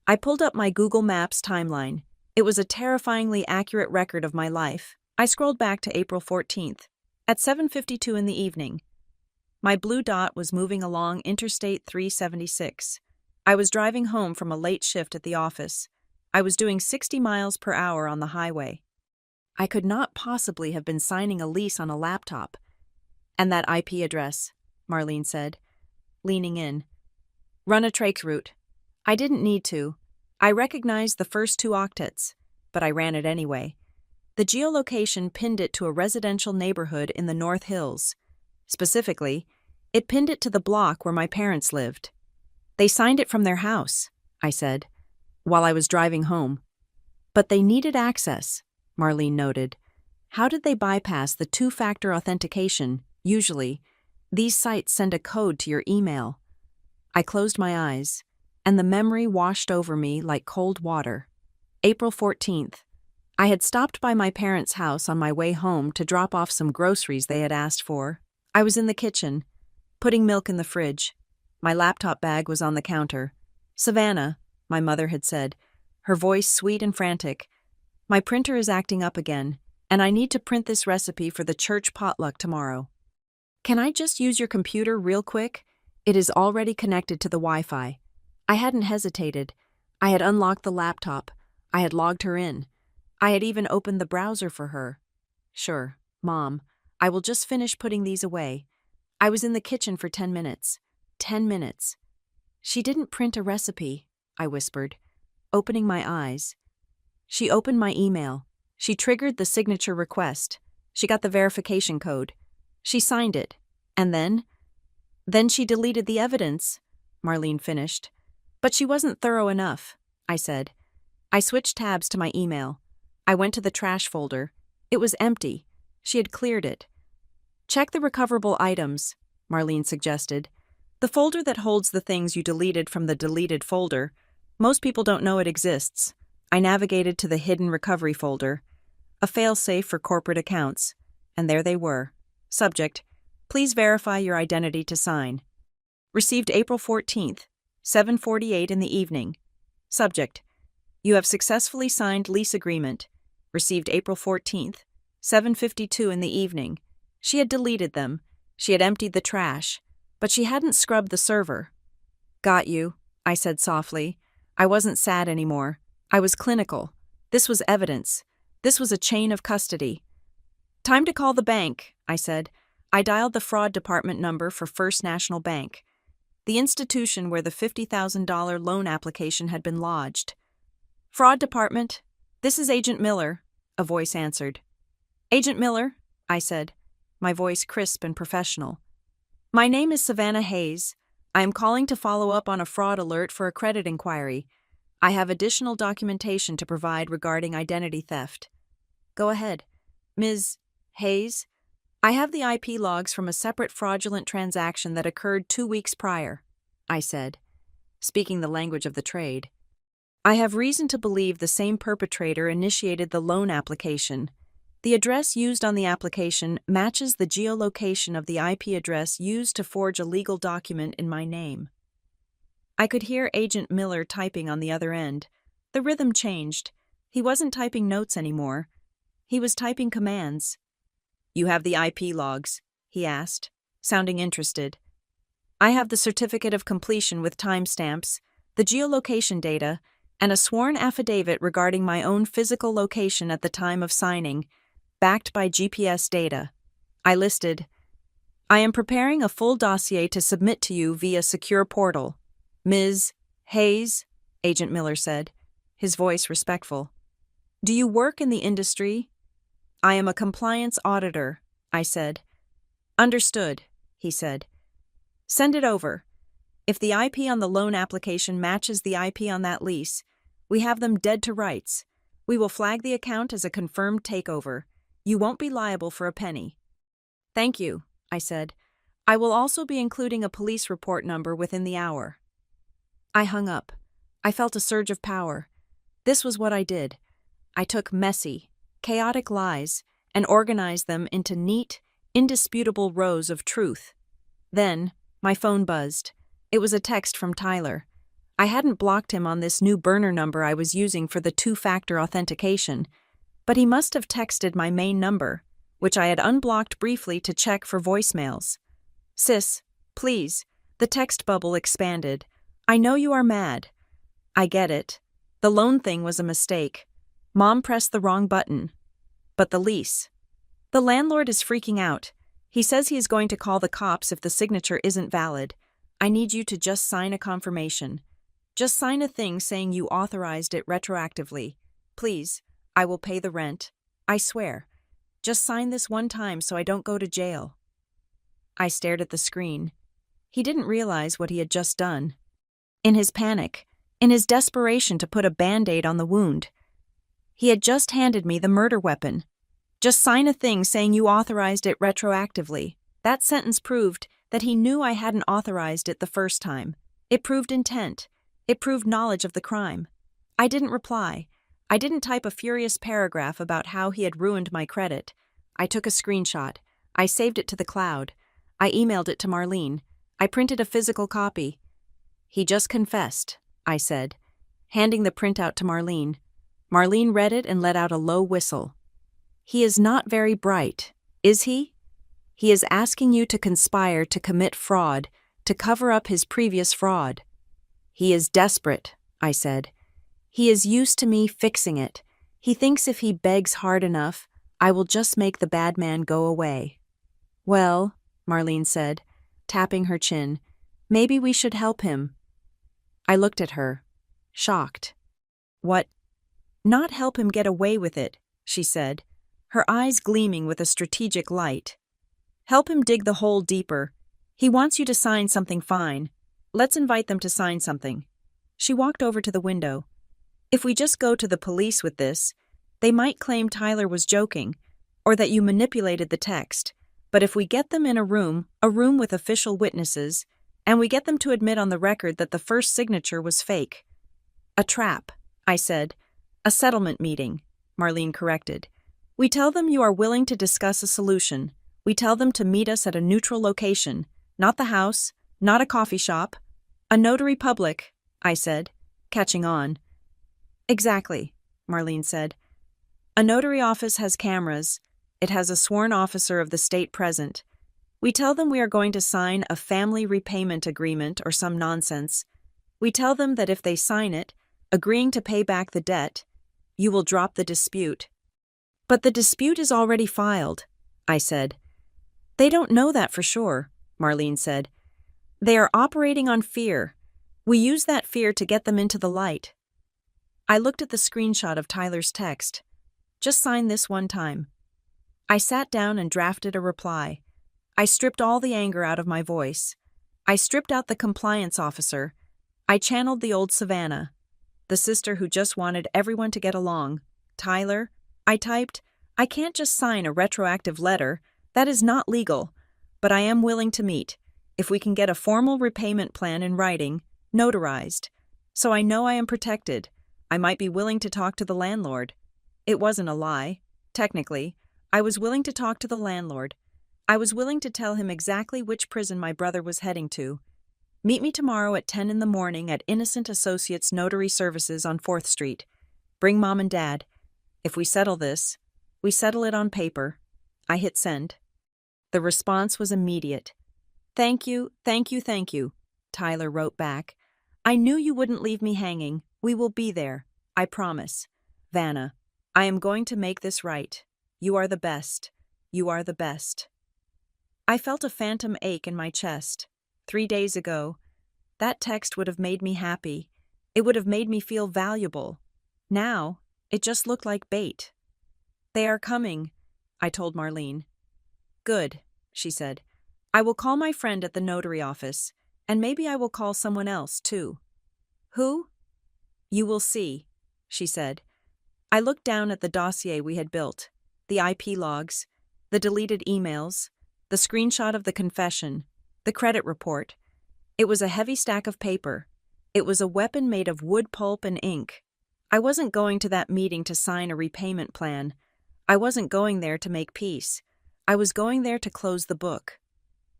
I pulled up my Google Maps timeline. It was a terrifyingly accurate record of my life. I scrolled back to April 14th. At 7:52 in the evening, my blue dot was moving along Interstate 376. I was driving home from a late shift at the office. I was doing 60 miles per hour on the highway. I could not possibly have been signing a lease on a laptop. "And that IP address," Marlene said, leaning in. "Run a trace route." I didn't need to. I recognized the first 2 octets, but I ran it anyway. The geolocation pinned it to a residential neighborhood in the North Hills. Specifically, it pinned it to the block where my parents lived. "They signed it from their house," I said, while I was driving home. "But they needed access," Marlene noted. "How did they bypass the 2-factor authentication? Usually, these sites send a code to your email." I closed my eyes, and the memory washed over me like cold water. April 14th. I had stopped by my parents' house on my way home to drop off some groceries they had asked for. I was in the kitchen, putting milk in the fridge. My laptop bag was on the counter. "Savannah," my mother had said, her voice sweet and frantic, "my printer is acting up again, and I need to print this recipe for the church potluck tomorrow. Can I just use your computer real quick? It is already connected to the Wi-Fi." I hadn't hesitated. I had unlocked the laptop. I had logged her in. I had even opened the browser for her. "Sure, Mom. I will just finish putting these away." I was in the kitchen for 10 minutes. 10 minutes. "She didn't print a recipe," I whispered, opening my eyes. She opened my email. She triggered the signature request. She got the verification code. She signed it. And then she deleted the evidence, Marlene finished. But she wasn't thorough enough, I said. I switched tabs to my email. I went to the trash folder. It was empty. She had cleared it. Check the recoverable items, Marlene suggested. The folder that holds the things you deleted from the deleted folder. Most people don't know it exists. I navigated to the hidden recovery folder. A fail-safe for corporate accounts. And there they were. Subject: please verify your identity to sign. Received April 14th, 7:48 in the evening. Subject: you have successfully signed lease agreement. Received April 14th, 7:52 in the evening. She had deleted them. She had emptied the trash. But she hadn't scrubbed the server. Got you, I said softly. I wasn't sad anymore. I was clinical. This was evidence. This was a chain of custody. Time to call the bank, I said. I dialed the fraud department number for First National Bank, the institution where the $50,000 loan application had been lodged. Fraud department, this is Agent Miller, a voice answered. Agent Miller, I said, my voice crisp and professional. My name is Savannah Hayes. I am calling to follow up on a fraud alert for a credit inquiry. I have additional documentation to provide regarding identity theft. Go ahead. Ms. Hayes, I have the IP logs from a separate fraudulent transaction that occurred 2 weeks prior, I said, speaking the language of the trade. I have reason to believe the same perpetrator initiated the loan application. The address used on the application matches the geolocation of the IP address used to forge a legal document in my name. I could hear Agent Miller typing on the other end. The rhythm changed. He wasn't typing notes anymore. He was typing commands. You have the IP logs, he asked, sounding interested. I have the certificate of completion with timestamps, the geolocation data, and a sworn affidavit regarding my own physical location at the time of signing, backed by GPS data. I listed, I am preparing a full dossier to submit to you via secure portal. Ms. Hayes, Agent Miller said, his voice respectful. Do you work in the industry? I am a compliance auditor, I said. Understood, he said. Send it over. If the IP on the loan application matches the IP on that lease, we have them dead to rights. We will flag the account as a confirmed takeover. You won't be liable for a penny. Thank you, I said. I will also be including a police report number within the hour. I hung up. I felt a surge of power. This was what I did. I took messy, chaotic lies and organized them into neat, indisputable rows of truth. Then, my phone buzzed. It was a text from Tyler. I hadn't blocked him on this new burner number I was using for the two-factor authentication, but he must have texted my main number, which I had unblocked briefly to check for voicemails. Sis, please. The text bubble expanded. I know you are mad. I get it. The loan thing was a mistake. Mom pressed the wrong button. But the lease. The landlord is freaking out. He says he is going to call the cops if the signature isn't valid. I need you to just sign a confirmation. Just sign a thing saying you authorized it retroactively. Please, I will pay the rent. I swear. Just sign this one time so I don't go to jail. I stared at the screen. He didn't realize what he had just done. In his panic, in his desperation to put a Band-Aid on the wound, he had just handed me the murder weapon. Just sign a thing saying you authorized it retroactively. That sentence proved that he knew I hadn't authorized it the first time. It proved intent. It proved knowledge of the crime. I didn't reply. I didn't type a furious paragraph about how he had ruined my credit. I took a screenshot. I saved it to the cloud. I emailed it to Marlene. I printed a physical copy. He just confessed, I said, handing the printout to Marlene. Marlene read it and let out a low whistle. He is not very bright, is he? He is asking you to conspire to commit fraud, to cover up his previous fraud. He is desperate, I said. He is used to me fixing it. He thinks if he begs hard enough, I will just make the bad man go away. Well, Marlene said, tapping her chin, maybe we should help him. I looked at her, shocked. What? Not help him get away with it, she said. her eyes gleaming with a strategic light. "Help him dig the hole deeper. He wants you to sign something fine. Let's invite them to sign something." She walked over to the window. "If we just go to the police with this, they might claim Tyler was joking, or that you manipulated the text. But if we get them in a room with official witnesses, and we get them to admit on the record that the first signature was fake." "A trap," I said. "A settlement meeting," Marlene corrected. "We tell them you are willing to discuss a solution. We tell them to meet us at a neutral location, not the house, not a coffee shop. A notary public," I said, catching on. "Exactly," Marlene said. "A notary office has cameras. It has a sworn officer of the state present. We tell them we are going to sign a family repayment agreement or some nonsense. We tell them that if they sign it, agreeing to pay back the debt, you will drop the dispute." "But the dispute is already filed," I said. "They don't know that for sure," Marlene said. "They are operating on fear. We use that fear to get them into the light." I looked at the screenshot of Tyler's text. "Just sign this one time." I sat down and drafted a reply. I stripped all the anger out of my voice. I stripped out the compliance officer. I channeled the old Savannah, the sister who just wanted everyone to get along. "Tyler," I typed, "I can't just sign a retroactive letter. That is not legal. But I am willing to meet, if we can get a formal repayment plan in writing, notarized. So I know I am protected. I might be willing to talk to the landlord." It wasn't a lie. Technically, I was willing to talk to the landlord. I was willing to tell him exactly which prison my brother was heading to. "Meet me tomorrow at 10 in the morning at Innocent Associates Notary Services on 4th Street. Bring Mom and Dad. If we settle this, we settle it on paper." I hit send. The response was immediate. "Thank you, thank you, thank you," Tyler wrote back. "I knew you wouldn't leave me hanging. We will be there. I promise. Vanna, I am going to make this right. You are the best. You are the best." I felt a phantom ache in my chest. 3 days ago, that text would have made me happy. It would have made me feel valuable. Now, it just looked like bait. "They are coming," I told Marlene. "Good," she said. "I will call my friend at the notary office, and maybe I will call someone else, too." "Who?" "You will see," she said. I looked down at the dossier we had built, the IP logs, the deleted emails, the screenshot of the confession, the credit report. It was a heavy stack of paper. It was a weapon made of wood pulp and ink. I wasn't going to that meeting to sign a repayment plan. I wasn't going there to make peace. I was going there to close the book.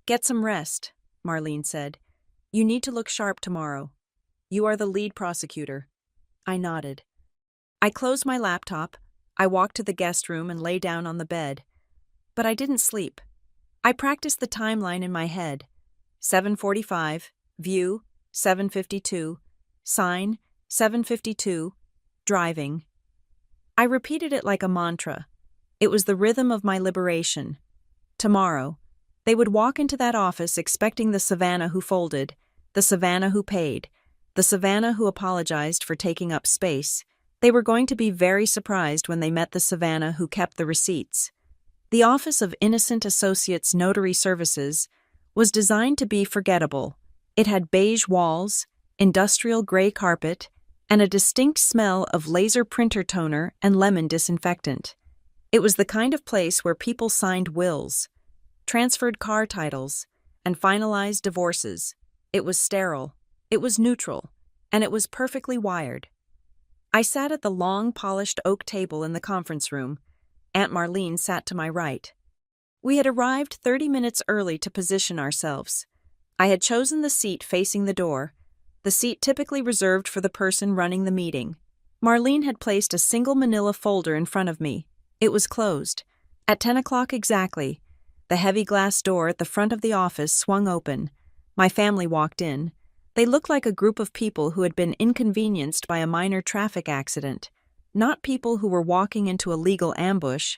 "Get some rest," Marlene said. "You need to look sharp tomorrow. You are the lead prosecutor." I nodded. I closed my laptop. I walked to the guest room and lay down on the bed. But I didn't sleep. I practiced the timeline in my head. 7:45, view, 7:52, sign, 7:52, driving. I repeated it like a mantra. It was the rhythm of my liberation. Tomorrow, they would walk into that office expecting the Savannah who folded, the Savannah who paid, the Savannah who apologized for taking up space. They were going to be very surprised when they met the Savannah who kept the receipts. The Office of Innocent Associates Notary Services was designed to be forgettable. It had beige walls, industrial gray carpet, and a distinct smell of laser printer toner and lemon disinfectant. It was the kind of place where people signed wills, transferred car titles, and finalized divorces. It was sterile, it was neutral, and it was perfectly wired. I sat at the long, polished oak table in the conference room. Aunt Marlene sat to my right. We had arrived 30 minutes early to position ourselves. I had chosen the seat facing the door, the seat typically reserved for the person running the meeting. Marlene had placed a single manila folder in front of me. It was closed. At 10 o'clock exactly, the heavy glass door at the front of the office swung open. My family walked in. They looked like a group of people who had been inconvenienced by a minor traffic accident, not people who were walking into a legal ambush.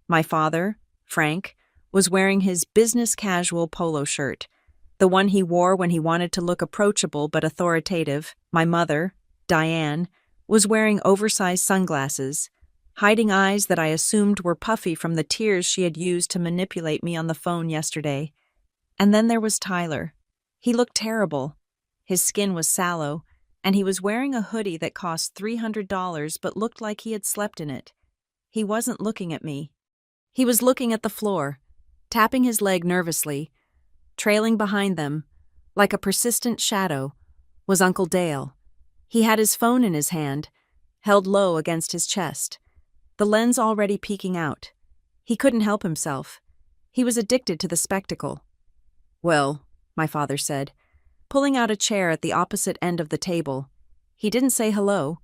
My father, Frank, was wearing his business casual polo shirt, the one he wore when he wanted to look approachable but authoritative. My mother, Diane, was wearing oversized sunglasses. hiding eyes that I assumed were puffy from the tears she had used to manipulate me on the phone yesterday. And then there was Tyler. He looked terrible. His skin was sallow, and he was wearing a hoodie that cost $300 but looked like he had slept in it. He wasn't looking at me. He was looking at the floor, tapping his leg nervously. Trailing behind them, like a persistent shadow, was Uncle Dale. He had his phone in his hand, held low against his chest, the lens already peeking out. He couldn't help himself. He was addicted to the spectacle. "Well," my father said, pulling out a chair at the opposite end of the table. He didn't say hello.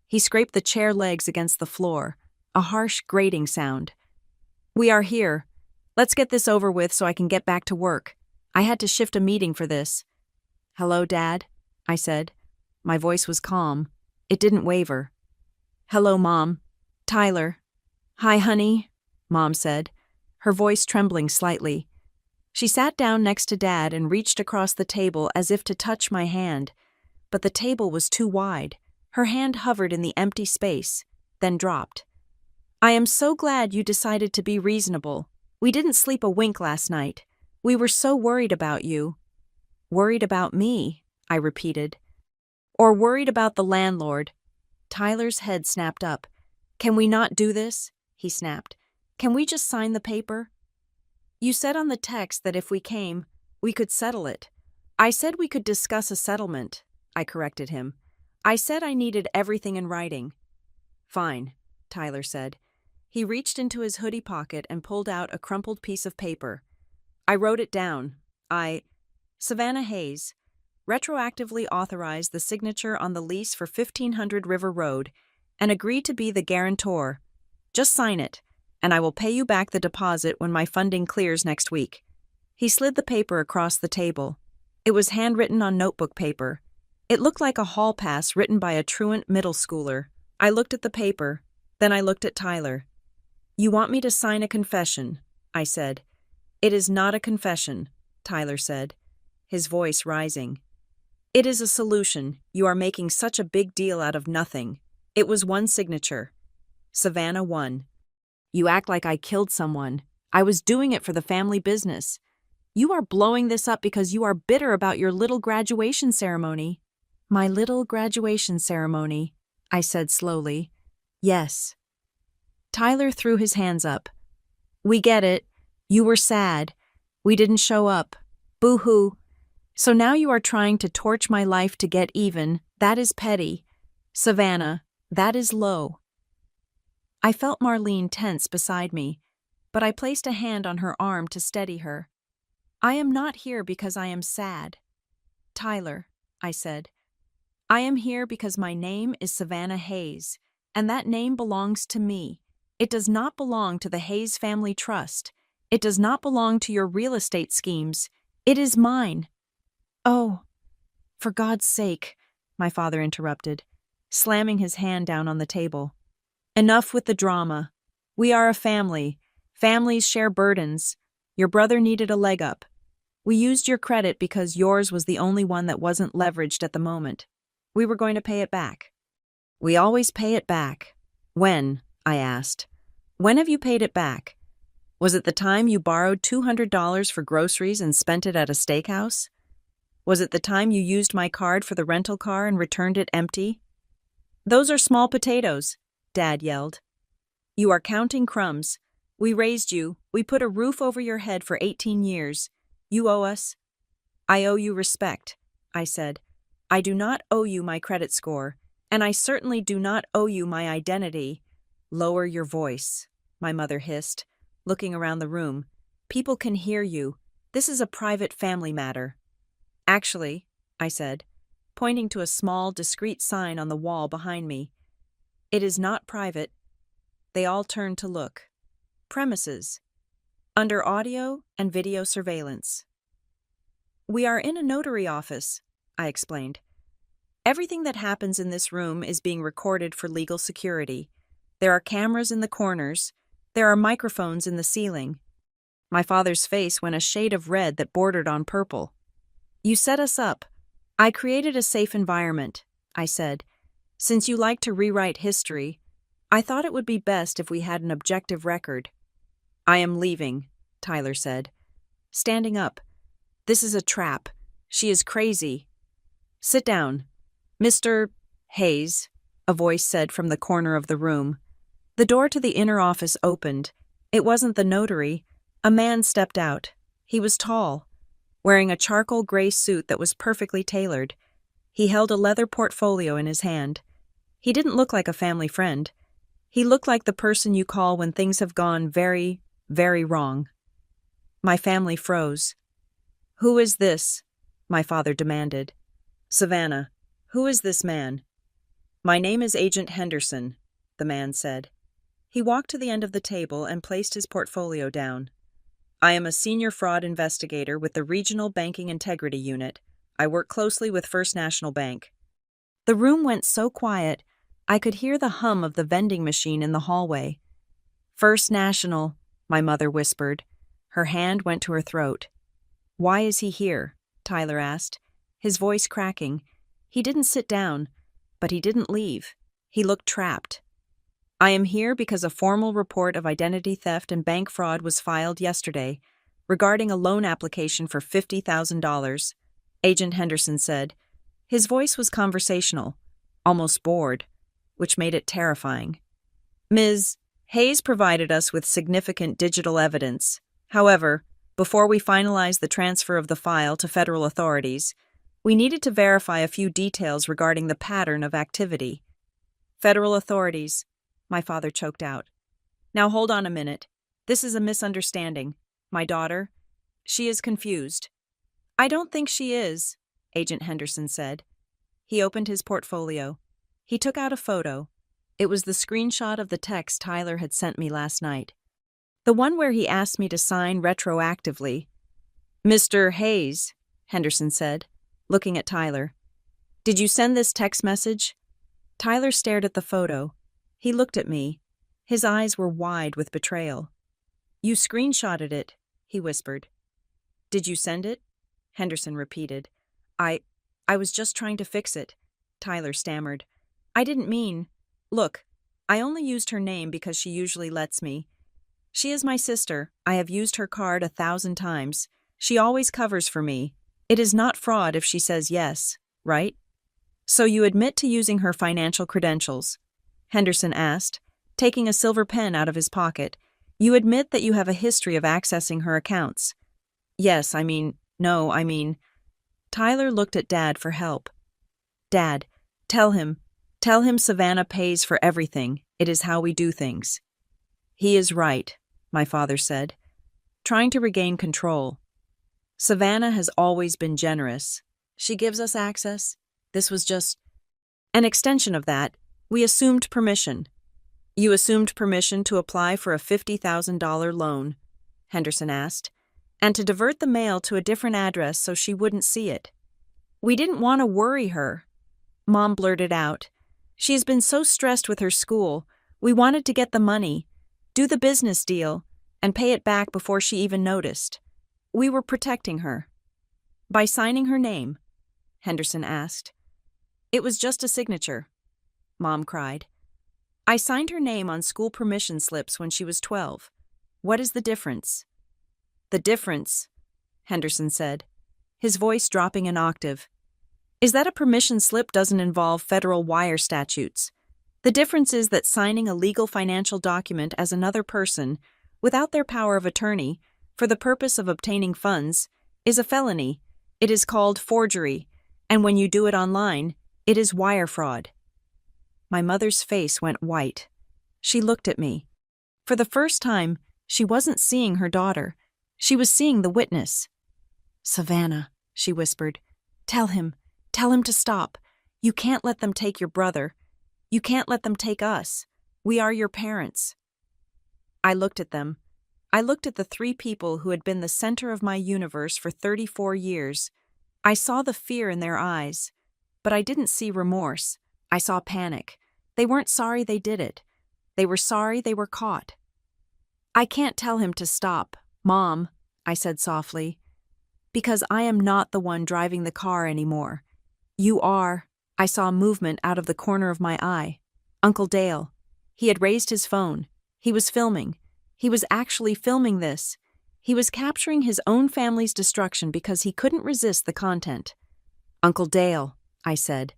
He scraped the chair legs against the floor, a harsh grating sound. "We are here. Let's get this over with so I can get back to work. I had to shift a meeting for this." "Hello, Dad," I said. My voice was calm. It didn't waver. "Hello, Mom. Tyler." "Hi, honey," Mom said, her voice trembling slightly. She sat down next to Dad and reached across the table as if to touch my hand, but the table was too wide. Her hand hovered in the empty space, then dropped. "I am so glad you decided to be reasonable. We didn't sleep a wink last night. We were so worried about you." "Worried about me," I repeated. "Or worried about the landlord." Tyler's head snapped up. "Can we not do this?" he snapped. "Can we just sign the paper?" "You said on the text that if we came, we could settle it." "I said we could discuss a settlement," I corrected him. "I said I needed everything in writing." "Fine," Tyler said. He reached into his hoodie pocket and pulled out a crumpled piece of paper. I wrote it down. Savannah Hayes, retroactively authorized the signature on the lease for 1500 River Road and agreed to be the guarantor. Just sign it, and I will pay you back the deposit when my funding clears next week. He slid the paper across the table. It was handwritten on notebook paper. It looked like a hall pass written by a truant middle schooler. I looked at the paper, then I looked at Tyler. "You want me to sign a confession," I said. "It is not a confession," Tyler said, his voice rising. "It is a solution. You are making such a big deal out of nothing. It was one signature. Savannah 1. You act like I killed someone. I was doing it for the family business. You are blowing this up because you are bitter about your little graduation ceremony." "My little graduation ceremony," I said slowly. "Yes." Tyler threw his hands up. "We get it. You were sad. We didn't show up. Boo-hoo. So now you are trying to torch my life to get even. That is petty. Savannah, that is low." I felt Marlene tense beside me, but I placed a hand on her arm to steady her. "I am not here because I am sad. Tyler," I said, "I am here because my name is Savannah Hayes, and that name belongs to me. It does not belong to the Hayes Family Trust. It does not belong to your real estate schemes. It is mine." "Oh, for God's sake," my father interrupted, slamming his hand down on the table. "Enough with the drama. We are a family. Families share burdens. Your brother needed a leg up. We used your credit because yours was the only one that wasn't leveraged at the moment. We were going to pay it back." "We always pay it back." "When?" I asked. "When have you paid it back? Was it the time you borrowed $200 for groceries and spent it at a steakhouse? Was it the time you used my card for the rental car and returned it empty?" "Those are small potatoes," Dad yelled. "You are counting crumbs. We raised you. We put a roof over your head for 18 years. You owe us." "I owe you respect," I said. "I do not owe you my credit score, and I certainly do not owe you my identity." "Lower your voice," my mother hissed, looking around the room. "People can hear you. This is a private family matter." "Actually," I said, pointing to a small, discreet sign on the wall behind me, "it is not private." They all turned to look. "Premises. Under audio and video surveillance." "We are in a notary office," I explained. "Everything that happens in this room is being recorded for legal security. There are cameras in the corners. There are microphones in the ceiling." My father's face went a shade of red that bordered on purple. "You set us up. I created a safe environment," I said. "Since you like to rewrite history, I thought it would be best if we had an objective record. I am leaving, Tyler said. Standing up. This is a trap. She is crazy. Sit down. Mr. Hayes, a voice said from the corner of the room. The door to the inner office opened. It wasn't the notary. A man stepped out. He was tall, wearing a charcoal gray suit that was perfectly tailored. He held a leather portfolio in his hand. He didn't look like a family friend. He looked like the person you call when things have gone very, very wrong. My family froze. Who is this? My father demanded. Savannah, who is this man? My name is Agent Henderson, the man said. He walked to the end of the table and placed his portfolio down. I am a senior fraud investigator with the Regional Banking Integrity Unit. I work closely with First National Bank. The room went so quiet, I could hear the hum of the vending machine in the hallway. First National, my mother whispered. Her hand went to her throat. Why is he here? Tyler asked, his voice cracking. He didn't sit down, but he didn't leave. He looked trapped. I am here because a formal report of identity theft and bank fraud was filed yesterday regarding a loan application for $50,000, Agent Henderson said. His voice was conversational, almost bored, which made it terrifying. Ms. Hayes provided us with significant digital evidence. However, before we finalized the transfer of the file to federal authorities, we needed to verify a few details regarding the pattern of activity. Federal authorities, my father choked out. Now hold on a minute. This is a misunderstanding. My daughter, she is confused. I don't think she is, Agent Henderson said. He opened his portfolio. He took out a photo. It was the screenshot of the text Tyler had sent me last night. The one where he asked me to sign retroactively. Mr. Hayes, Henderson said, looking at Tyler. Did you send this text message? Tyler stared at the photo. He looked at me. His eyes were wide with betrayal. You screenshotted it, he whispered. Did you send it? Henderson repeated. I was just trying to fix it, Tyler stammered. I didn't mean. Look, I only used her name because she usually lets me. She is my sister. I have used her card 1,000 times. She always covers for me. It is not fraud if she says yes, right? So you admit to using her financial credentials? Henderson asked, taking a silver pen out of his pocket. You admit that you have a history of accessing her accounts? Yes, no. Tyler looked at Dad for help. Dad, tell him Savannah pays for everything. It is how we do things. He is right, my father said, trying to regain control. Savannah has always been generous. She gives us access. This was just an extension of that. We assumed permission. You assumed permission to apply for a $50,000 loan, Henderson asked, and to divert the mail to a different address so she wouldn't see it. We didn't want to worry her, Mom blurted out. She has been so stressed with her school. We wanted to get the money, do the business deal, and pay it back before she even noticed. We were protecting her. By signing her name? Henderson asked. It was just a signature, Mom cried. I signed her name on school permission slips when she was 12. What is the difference? The difference, Henderson said, his voice dropping an octave, is that a permission slip doesn't involve federal wire statutes. The difference is that signing a legal financial document as another person, without their power of attorney, for the purpose of obtaining funds, is a felony. It is called forgery, and when you do it online, it is wire fraud. My mother's face went white. She looked at me. For the first time, she wasn't seeing her daughter. She was seeing the witness. Savannah, she whispered, tell him to stop. You can't let them take your brother. You can't let them take us. We are your parents. I looked at them. I looked at the 3 people who had been the center of my universe for 34 years. I saw the fear in their eyes, but I didn't see remorse. I saw panic. They weren't sorry they did it. They were sorry they were caught. I can't tell him to stop, Mom, I said softly, because I am not the one driving the car anymore. You are. I saw movement out of the corner of my eye. Uncle Dale. He had raised his phone. He was filming. He was actually filming this. He was capturing his own family's destruction because he couldn't resist the content. "Uncle Dale," I said.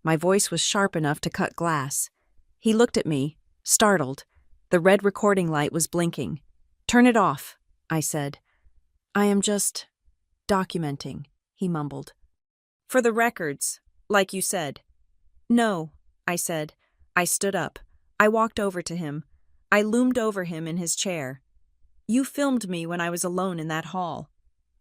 My voice was sharp enough to cut glass. He looked at me, startled. The red recording light was blinking. "Turn it off," I said. "I am just documenting," he mumbled. "For the records, like you said." "No," I said. I stood up. I walked over to him. I loomed over him in his chair. "You filmed me when I was alone in that hall.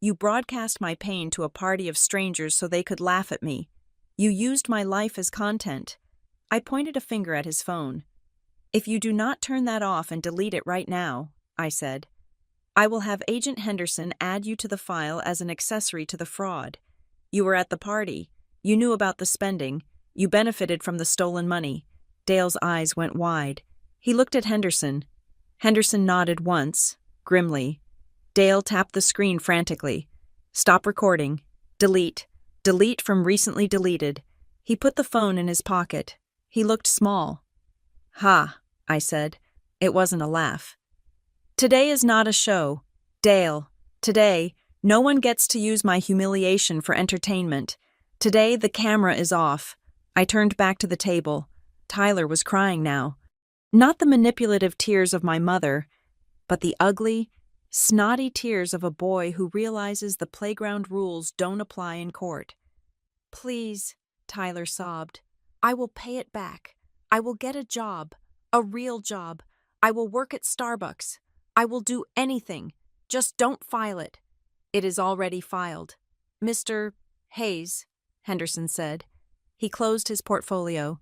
You broadcast my pain to a party of strangers so they could laugh at me. You used my life as content." I pointed a finger at his phone. "If you do not turn that off and delete it right now," I said, "I will have Agent Henderson add you to the file as an accessory to the fraud. You were at the party. You knew about the spending. You benefited from the stolen money." Dale's eyes went wide. He looked at Henderson. Henderson nodded once, grimly. Dale tapped the screen frantically. "Stop recording. Delete. Delete from recently deleted." He put the phone in his pocket. He looked small. "Ha," I said. It wasn't a laugh. "Today is not a show. Dale, today, no one gets to use my humiliation for entertainment. Today, the camera is off." I turned back to the table. Tyler was crying now. Not the manipulative tears of my mother, but the ugly, snotty tears of a boy who realizes the playground rules don't apply in court. "Please," Tyler sobbed. "I will pay it back. I will get a job, a real job. I will work at Starbucks. I will do anything. Just don't file it." "It is already filed." "Mr. Hayes," Henderson said. He closed his portfolio.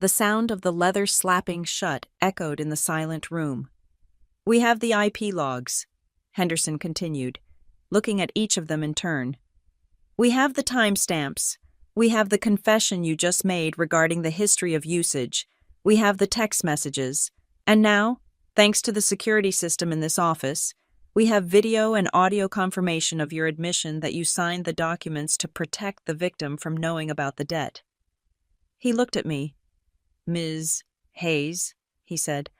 The sound of the leather slapping shut echoed in the silent room. "We have the IP logs," Henderson continued, looking at each of them in turn. "We have the timestamps. We have the confession you just made regarding the history of usage. We have the text messages. And now, thanks to the security system in this office, we have video and audio confirmation of your admission that you signed the documents to protect the victim from knowing about the debt." He looked at me. "Ms. Hayes," he said,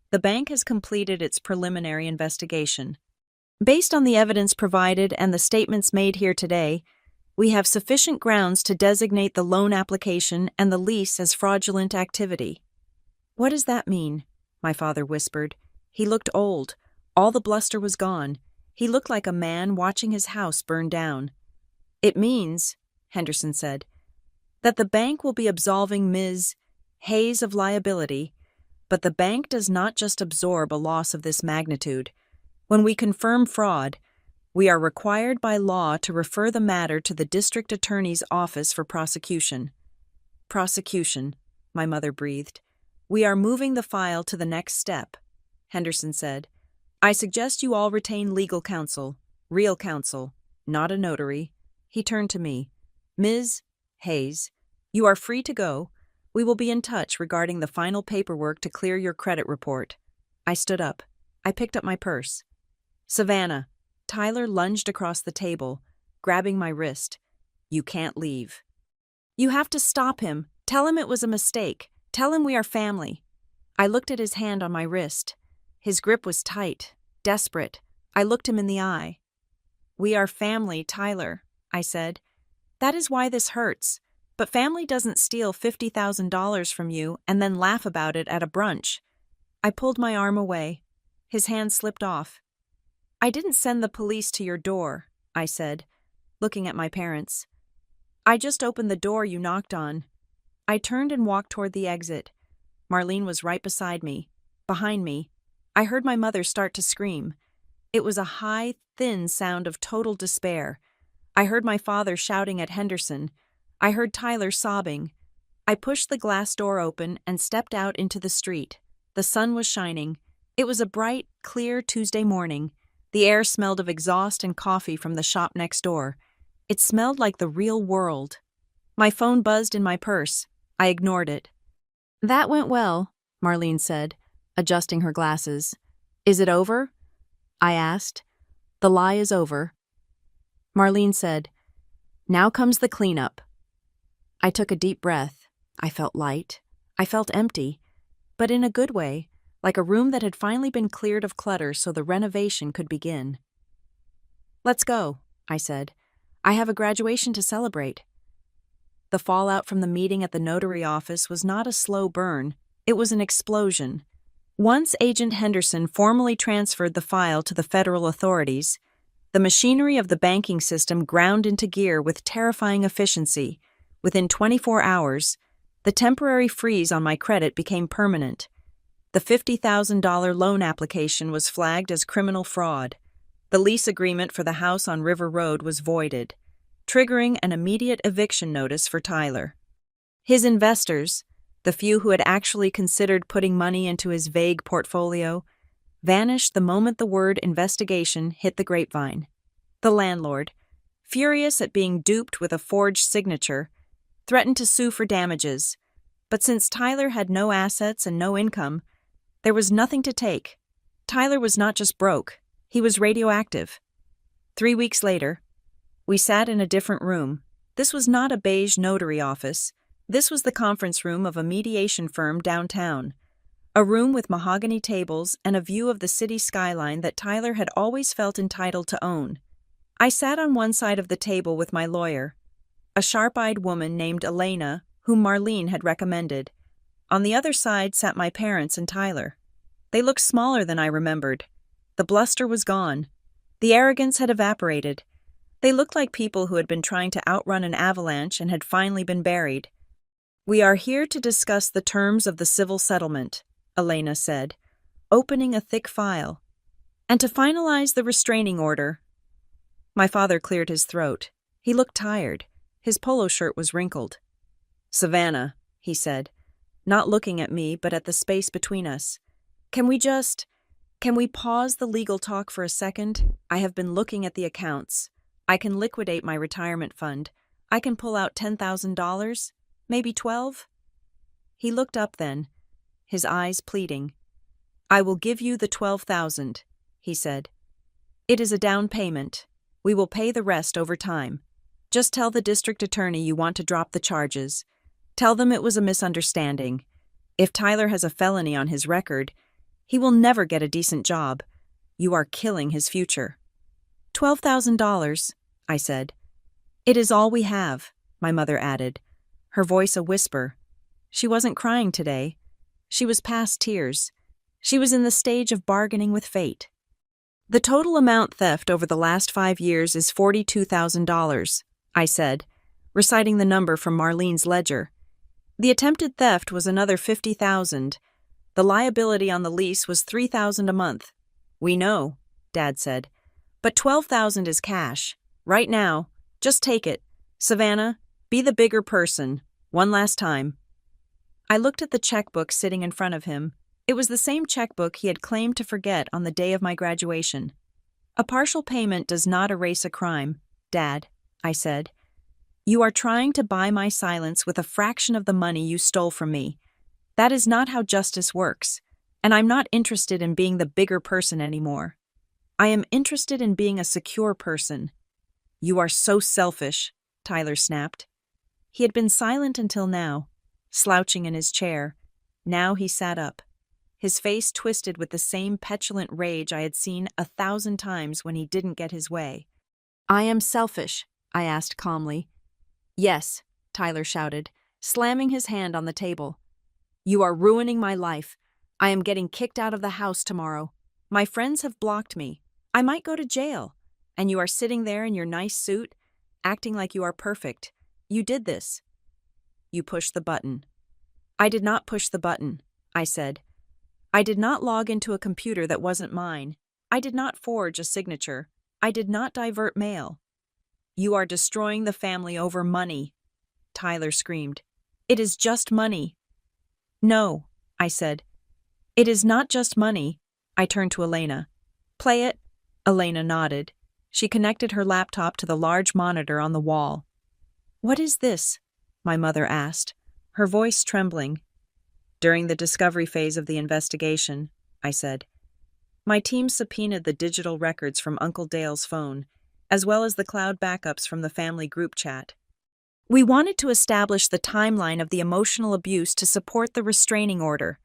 "the bank has completed its preliminary investigation. Based on the evidence provided and the statements made here today, we have sufficient grounds to designate the loan application and the lease as fraudulent activity." "What does that mean?" my father whispered. He looked old. All the bluster was gone. He looked like a man watching his house burn down. "It means," Henderson said, "that the bank will be absolving Ms. Hayes of liability, but the bank does not just absorb a loss of this magnitude. When we confirm fraud, we are required by law to refer the matter to the district attorney's office for prosecution." "Prosecution," my mother breathed. "We are moving the file to the next step," Henderson said. "I suggest you all retain legal counsel, real counsel, not a notary." He turned to me. "Ms. Hayes, you are free to go. We will be in touch regarding the final paperwork to clear your credit report." I stood up. I picked up my purse. "Savannah," Tyler lunged across the table, grabbing my wrist. "You can't leave." "You have to stop him. Tell him it was a mistake. Tell him we are family." I looked at his hand on my wrist. His grip was tight, desperate. I looked him in the eye. "We are family, Tyler," I said. "That is why this hurts. But family doesn't steal $50,000 from you and then laugh about it at a brunch." I pulled my arm away. His hand slipped off. "I didn't send the police to your door," I said, looking at my parents. "I just opened the door you knocked on." I turned and walked toward the exit. Marlene was right beside me, behind me. I heard my mother start to scream. It was a high, thin sound of total despair. I heard my father shouting at Henderson. I heard Tyler sobbing. I pushed the glass door open and stepped out into the street. The sun was shining. It was a bright, clear Tuesday morning. The air smelled of exhaust and coffee from the shop next door. It smelled like the real world. My phone buzzed in my purse. I ignored it. "That went well," Marlene said, adjusting her glasses. "Is it over?" I asked. "The lie is over." Marlene said, "Now comes the cleanup." I took a deep breath. I felt light. I felt empty. but in a good way, like a room that had finally been cleared of clutter so the renovation could begin. "Let's go," I said. "I have a graduation to celebrate." The fallout from the meeting at the notary office was not a slow burn, it was an explosion. Once Agent Henderson formally transferred the file to the federal authorities, the machinery of the banking system ground into gear with terrifying efficiency. Within 24 hours, the temporary freeze on my credit became permanent. The $50,000 loan application was flagged as criminal fraud. The lease agreement for the house on River Road was voided, triggering an immediate eviction notice for Tyler. His investors, the few who had actually considered putting money into his vague portfolio, vanished the moment the word investigation hit the grapevine. The landlord, furious at being duped with a forged signature, threatened to sue for damages, but since Tyler had no assets and no income, there was nothing to take. Tyler was not just broke, he was radioactive. 3 weeks later, we sat in a different room. This was not a beige notary office. This was the conference room of a mediation firm downtown. A room with mahogany tables and a view of the city skyline that Tyler had always felt entitled to own. I sat on one side of the table with my lawyer, a sharp-eyed woman named Elena, whom Marlene had recommended. On the other side sat my parents and Tyler. They looked smaller than I remembered. The bluster was gone. The arrogance had evaporated. They looked like people who had been trying to outrun an avalanche and had finally been buried. "We are here to discuss the terms of the civil settlement," Elena said, opening a thick file, "and to finalize the restraining order." My father cleared his throat. He looked tired. His polo shirt was wrinkled. "Savannah," he said, not looking at me but at the space between us. Can we pause the legal talk for a second? I have been looking at the accounts. I can liquidate my retirement fund. I can pull out $10,000, maybe 12. He looked up then, his eyes pleading. "I will give you the 12,000, he said. "It is a down payment. We will pay the rest over time. Just tell the district attorney you want to drop the charges. Tell them it was a misunderstanding. If Tyler has a felony on his record, he will never get a decent job. You are killing his future." $12,000, I said. "It is all we have," my mother added, her voice a whisper. She wasn't crying today. She was past tears. She was in the stage of bargaining with fate. "The total amount theft over the last 5 years is $42,000, I said, reciting the number from Marlene's ledger. The attempted theft was another $50,000. The liability on the lease was $3,000 a month. "We know," Dad said, "but $12,000 is cash. Right now, just take it. Savannah, be the bigger person. One last time." I looked at the checkbook sitting in front of him. It was the same checkbook he had claimed to forget on the day of my graduation. "A partial payment does not erase a crime, Dad," I said. "You are trying to buy my silence with a fraction of the money you stole from me. That is not how justice works, and I'm not interested in being the bigger person anymore. I am interested in being a secure person." "You are so selfish," Tyler snapped. He had been silent until now, slouching in his chair. Now he sat up, his face twisted with the same petulant rage I had seen 1,000 times when he didn't get his way. "I am selfish?" I asked calmly. "Yes," Tyler shouted, slamming his hand on the table. "You are ruining my life. I am getting kicked out of the house tomorrow. My friends have blocked me. I might go to jail. And you are sitting there in your nice suit, acting like you are perfect. You did this." "You pushed the button." "I did not push the button," I said. "I did not log into a computer that wasn't mine. I did not forge a signature. I did not divert mail." "You are destroying the family over money," Tyler screamed. "It is just money." "No," I said. "It is not just money." I turned to Elena. "Play it." Elena nodded. She connected her laptop to the large monitor on the wall. "What is this?" my mother asked, her voice trembling. "During the discovery phase of the investigation," I said, "my team subpoenaed the digital records from Uncle Dale's phone, as well as the cloud backups from the family group chat. We wanted to establish the timeline of the emotional abuse to support the restraining order.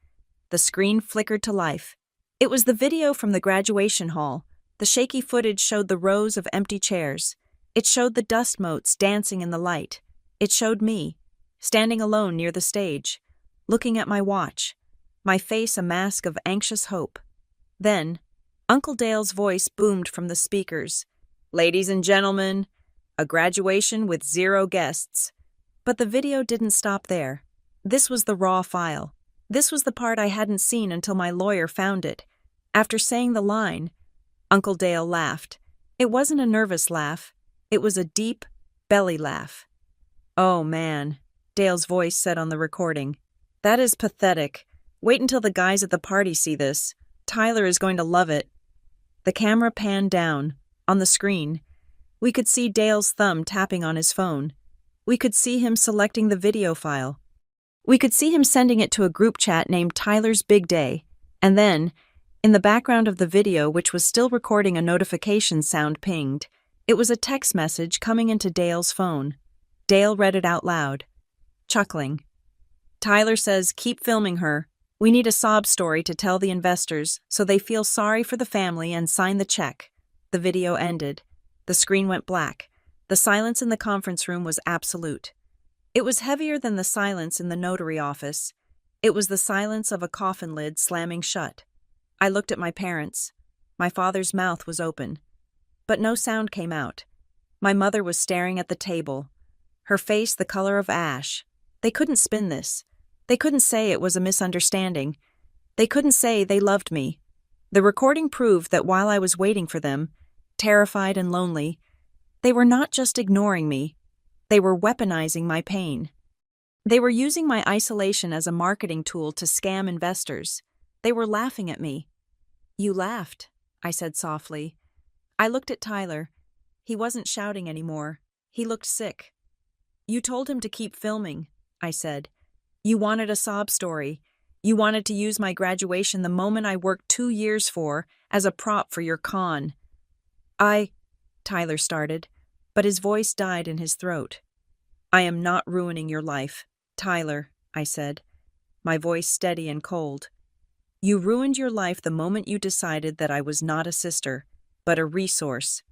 The screen flickered to life. It was the video from the graduation hall. The shaky footage showed the rows of empty chairs. It showed the dust motes dancing in the light. It showed me, standing alone near the stage, looking at my watch, my face a mask of anxious hope. Then, Uncle Dale's voice boomed from the speakers. "Ladies and gentlemen, a graduation with 0 guests." But the video didn't stop there. This was the raw file. This was the part I hadn't seen until my lawyer found it. After saying the line, Uncle Dale laughed. It wasn't a nervous laugh. It was a deep, belly laugh. "Oh, man," Dale's voice said on the recording. "That is pathetic. Wait until the guys at the party see this. Tyler is going to love it." The camera panned down. On the screen, we could see Dale's thumb tapping on his phone. We could see him selecting the video file. We could see him sending it to a group chat named Tyler's Big Day. And then, in the background of the video, which was still recording, a notification sound pinged. It was a text message coming into Dale's phone. Dale read it out loud, chuckling. "Tyler says, keep filming her. We need a sob story to tell the investors so they feel sorry for the family and sign the check." The video ended. The screen went black. The silence in the conference room was absolute. It was heavier than the silence in the notary office. It was the silence of a coffin lid slamming shut. I looked at my parents. My father's mouth was open, but no sound came out. My mother was staring at the table, her face the color of ash. They couldn't spin this. They couldn't say it was a misunderstanding. They couldn't say they loved me. The recording proved that while I was waiting for them, terrified and lonely, they were not just ignoring me. They were weaponizing my pain. They were using my isolation as a marketing tool to scam investors. They were laughing at me. "You laughed," I said softly. I looked at Tyler. He wasn't shouting anymore. He looked sick. "You told him to keep filming," I said. "You wanted a sob story. You wanted to use my graduation, the moment I worked 2 years for, as a prop for your con." Tyler started, but his voice died in his throat. "I am not ruining your life, Tyler," I said, my voice steady and cold. "You ruined your life the moment you decided that I was not a sister, but a resource.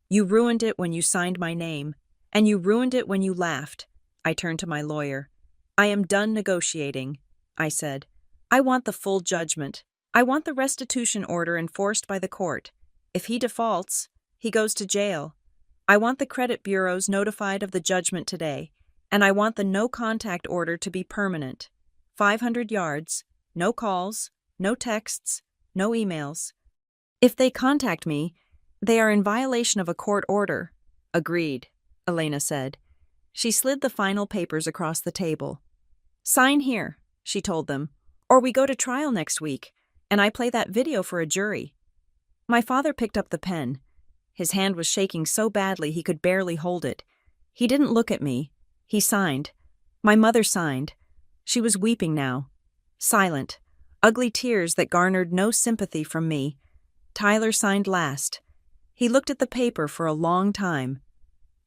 You ruined it when you signed my name, and you ruined it when you laughed." I turned to my lawyer. "I am done negotiating," I said. "I want the full judgment. I want the restitution order enforced by the court. If he defaults, he goes to jail. I want the credit bureaus notified of the judgment today, and I want the no-contact order to be permanent. 500 yards, no calls, no texts, no emails. If they contact me, they are in violation of a court order." "Agreed," Elena said. She slid the final papers across the table. "Sign here," she told them, "or we go to trial next week, and I play that video for a jury." My father picked up the pen. His hand was shaking so badly he could barely hold it. He didn't look at me. He signed. My mother signed. She was weeping now. Silent. Ugly tears that garnered no sympathy from me. Tyler signed last. He looked at the paper for a long time.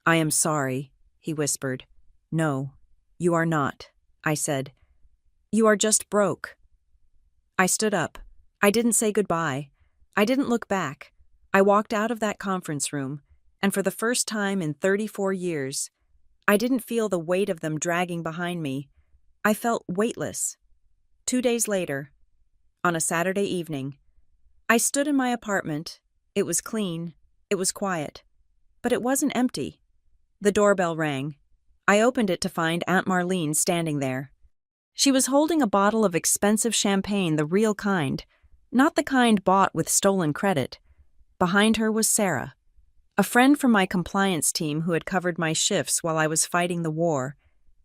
"I am sorry," he whispered. "No, you are not," I said. "You are just broke." I stood up. I didn't say goodbye. I didn't look back. I walked out of that conference room, and for the first time in 34 years, I didn't feel the weight of them dragging behind me. I felt weightless. 2 days later, on a Saturday evening, I stood in my apartment. It was clean. It was quiet. But it wasn't empty. The doorbell rang. I opened it to find Aunt Marlene standing there. She was holding a bottle of expensive champagne, the real kind, not the kind bought with stolen credit. Behind her was Sarah, a friend from my compliance team who had covered my shifts while I was fighting the war.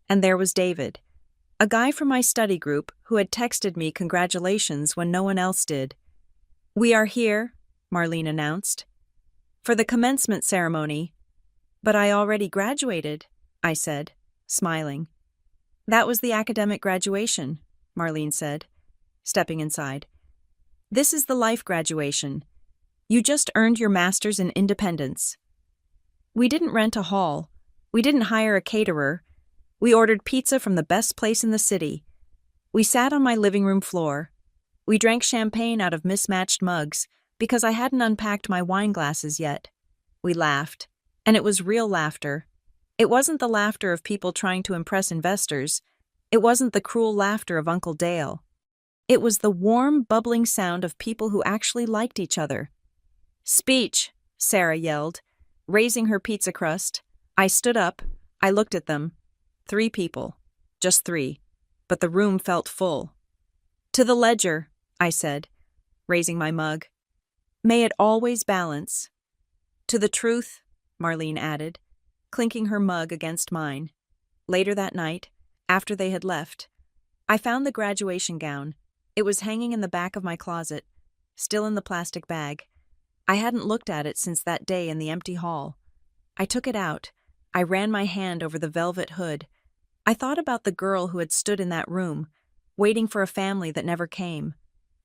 And there was David, a guy from my study group who had texted me congratulations when no one else did. "We are here," Marlene announced, "for the commencement ceremony." "But I already graduated," I said, smiling. "That was the academic graduation," Marlene said, stepping inside. "This is the life graduation. You just earned your master's in independence." We didn't rent a hall. We didn't hire a caterer. We ordered pizza from the best place in the city. We sat on my living room floor. We drank champagne out of mismatched mugs because I hadn't unpacked my wine glasses yet. We laughed, and it was real laughter. It wasn't the laughter of people trying to impress investors. It wasn't the cruel laughter of Uncle Dale. It was the warm, bubbling sound of people who actually liked each other. "Speech," Sarah yelled, raising her pizza crust. I stood up. I looked at them. 3 people. Just 3. But the room felt full. "To the ledger," I said, raising my mug. "May it always balance." "To the truth," Marlene added, clinking her mug against mine. Later that night, after they had left, I found the graduation gown. It was hanging in the back of my closet, still in the plastic bag. I hadn't looked at it since that day in the empty hall. I took it out. I ran my hand over the velvet hood. I thought about the girl who had stood in that room, waiting for a family that never came.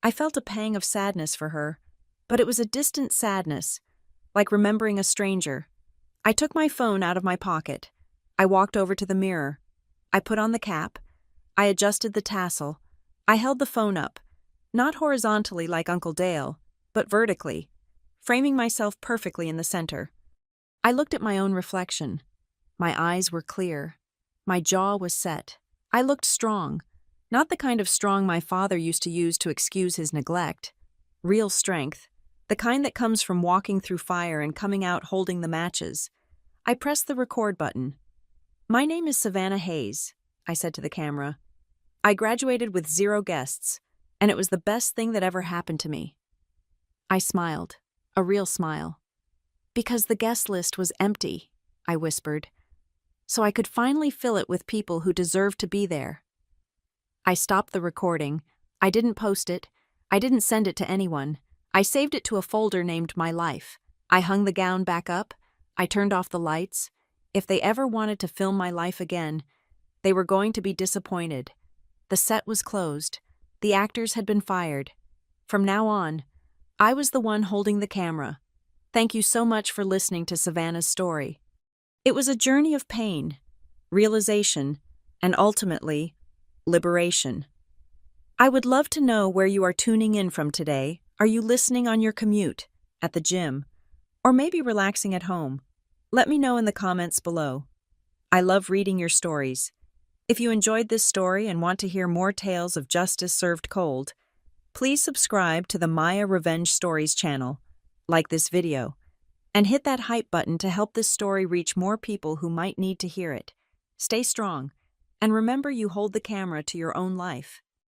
I felt a pang of sadness for her, but it was a distant sadness, like remembering a stranger. I took my phone out of my pocket. I walked over to the mirror. I put on the cap. I adjusted the tassel. I held the phone up, not horizontally like Uncle Dale, but vertically, framing myself perfectly in the center. I looked at my own reflection. My eyes were clear. My jaw was set. I looked strong, not the kind of strong my father used to use to excuse his neglect. Real strength, the kind that comes from walking through fire and coming out holding the matches. I pressed the record button. "My name is Savannah Hayes," I said to the camera. "I graduated with 0 guests, and it was the best thing that ever happened to me." I smiled, a real smile. "Because the guest list was empty," I whispered, "so I could finally fill it with people who deserved to be there." I stopped the recording. I didn't post it. I didn't send it to anyone. I saved it to a folder named My Life. I hung the gown back up. I turned off the lights. If they ever wanted to film my life again, they were going to be disappointed. The set was closed. The actors had been fired. From now on, I was the one holding the camera. Thank you so much for listening to Savannah's story. It was a journey of pain, realization, and ultimately, liberation. I would love to know where you are tuning in from today. Are you listening on your commute, at the gym, or maybe relaxing at home? Let me know in the comments below. I love reading your stories. If you enjoyed this story and want to hear more tales of justice served cold, please subscribe to the Maya Revenge Stories channel, like this video, and hit that hype button to help this story reach more people who might need to hear it. Stay strong, and remember you hold the camera to your own life.